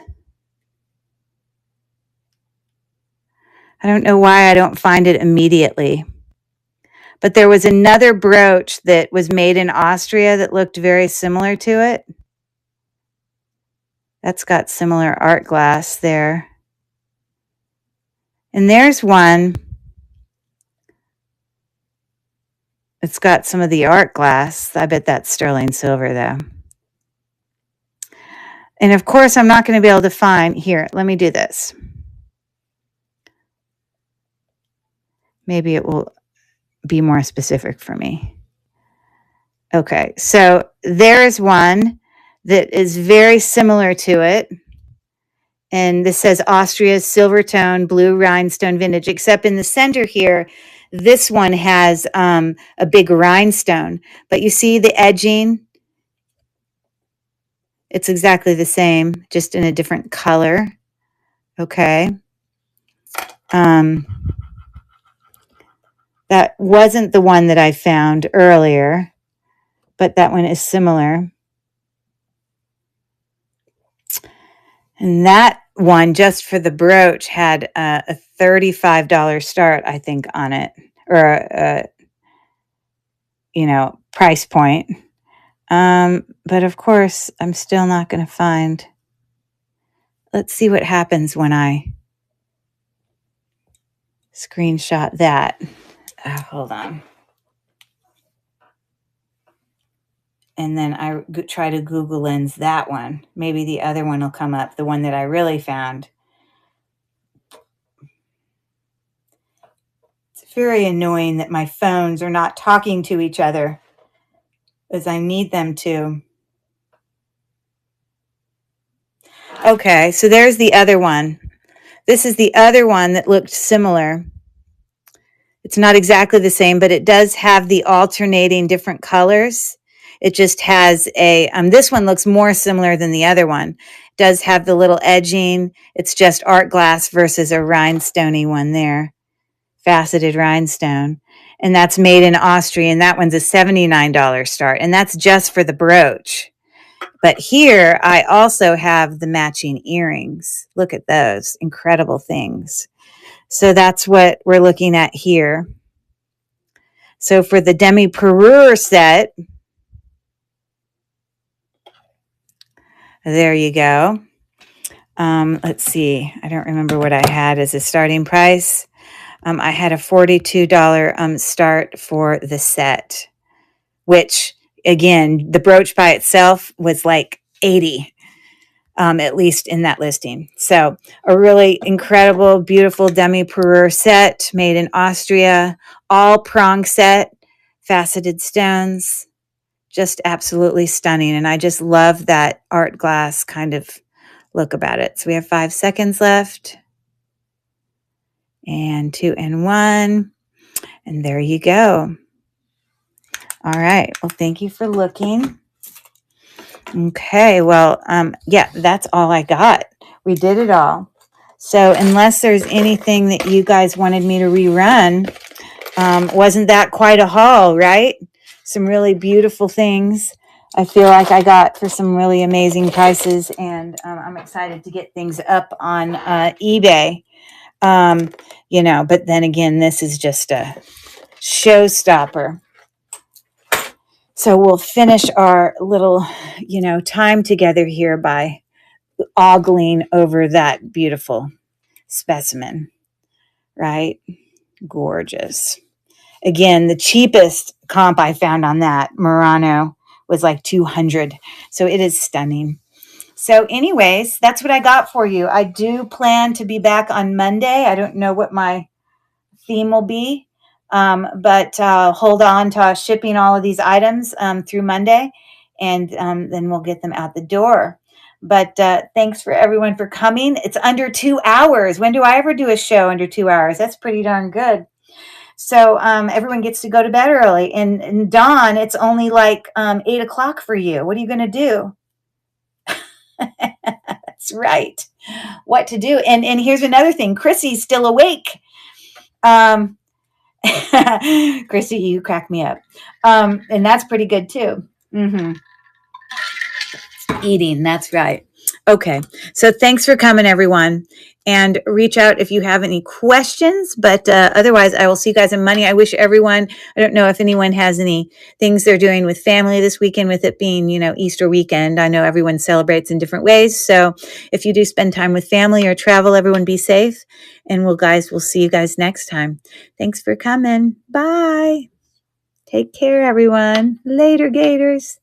I don't know why I don't find it immediately. But there was another brooch that was made in Austria that looked very similar to it. That's got similar art glass there. And there's one. It's got some of the art glass. I bet that's sterling silver, though. And of course, I'm not going to be able to find... Here, let me do this. Maybe it will be more specific for me. Okay, so there's one that is very similar to it. And this says Austria's silver tone, blue rhinestone vintage, except in the center here, this one has a big rhinestone. But you see the edging? It's exactly the same, just in a different color. Okay. That wasn't the one that I found earlier, but that one is similar. And that one, just for the brooch, had a $35 start, I think, on it, or price point. But of course, I'm still not going to find. Let's see what happens when I screenshot that. Hold on. And then I try to Google Lens that one. Maybe the other one will come up, the one that I really found. It's very annoying that my phones are not talking to each other as I need them to. Okay, so there's the other one. This is the other one that looked similar. It's not exactly the same, but it does have the alternating different colors. It just has a, this one looks more similar than the other one. It does have the little edging. It's just art glass versus a rhinestoney one there. Faceted rhinestone. And that's made in Austria. And that one's a $79 start. And that's just for the brooch. But here I also have the matching earrings. Look at those incredible things. So that's what we're looking at here. So for the demi parure set, there you go. Let's see. I don't remember what I had as a starting price. I had a $42 start for the set, which again, the brooch by itself was like $80. at least in that listing. So a really incredible, beautiful demi-parure set made in Austria, all prong set, faceted stones, just absolutely stunning. And I just love that art glass kind of look about it. So we have 5 seconds left, and 2 and 1, and there you go. All right. Well, thank you for looking. Okay. Well, yeah, that's all I got. We did it all. So unless there's anything that you guys wanted me to rerun, wasn't that quite a haul, right? Some really beautiful things I feel like I got for some really amazing prices, and I'm excited to get things up on eBay. But then again, this is just a showstopper. So we'll finish our little, time together here by ogling over that beautiful specimen, right? Gorgeous. Again, the cheapest comp I found on that Murano was like 200. So it is stunning. So anyways, that's what I got for you. I do plan to be back on Monday. I don't know what my theme will be, but hold on to shipping all of these items through Monday, and then we'll get them out the door. But thanks for everyone for coming. It's under 2 hours. When do I ever do a show under 2 hours? That's pretty darn good. So everyone gets to go to bed early. And Dawn, it's only like 8 o'clock for you. What are you going to do? That's right. What to do? And here's another thing. Chrissy's still awake. Chrissy, you crack me up. And that's pretty good too. Eating, that's right. Okay, so thanks for coming, everyone. And reach out if you have any questions. But otherwise, I will see you guys on Monday. I wish everyone, I don't know if anyone has any things they're doing with family this weekend, with it being, Easter weekend. I know everyone celebrates in different ways. So if you do spend time with family or travel, everyone be safe. And we'll see you guys next time. Thanks for coming. Bye. Take care, everyone. Later, Gators.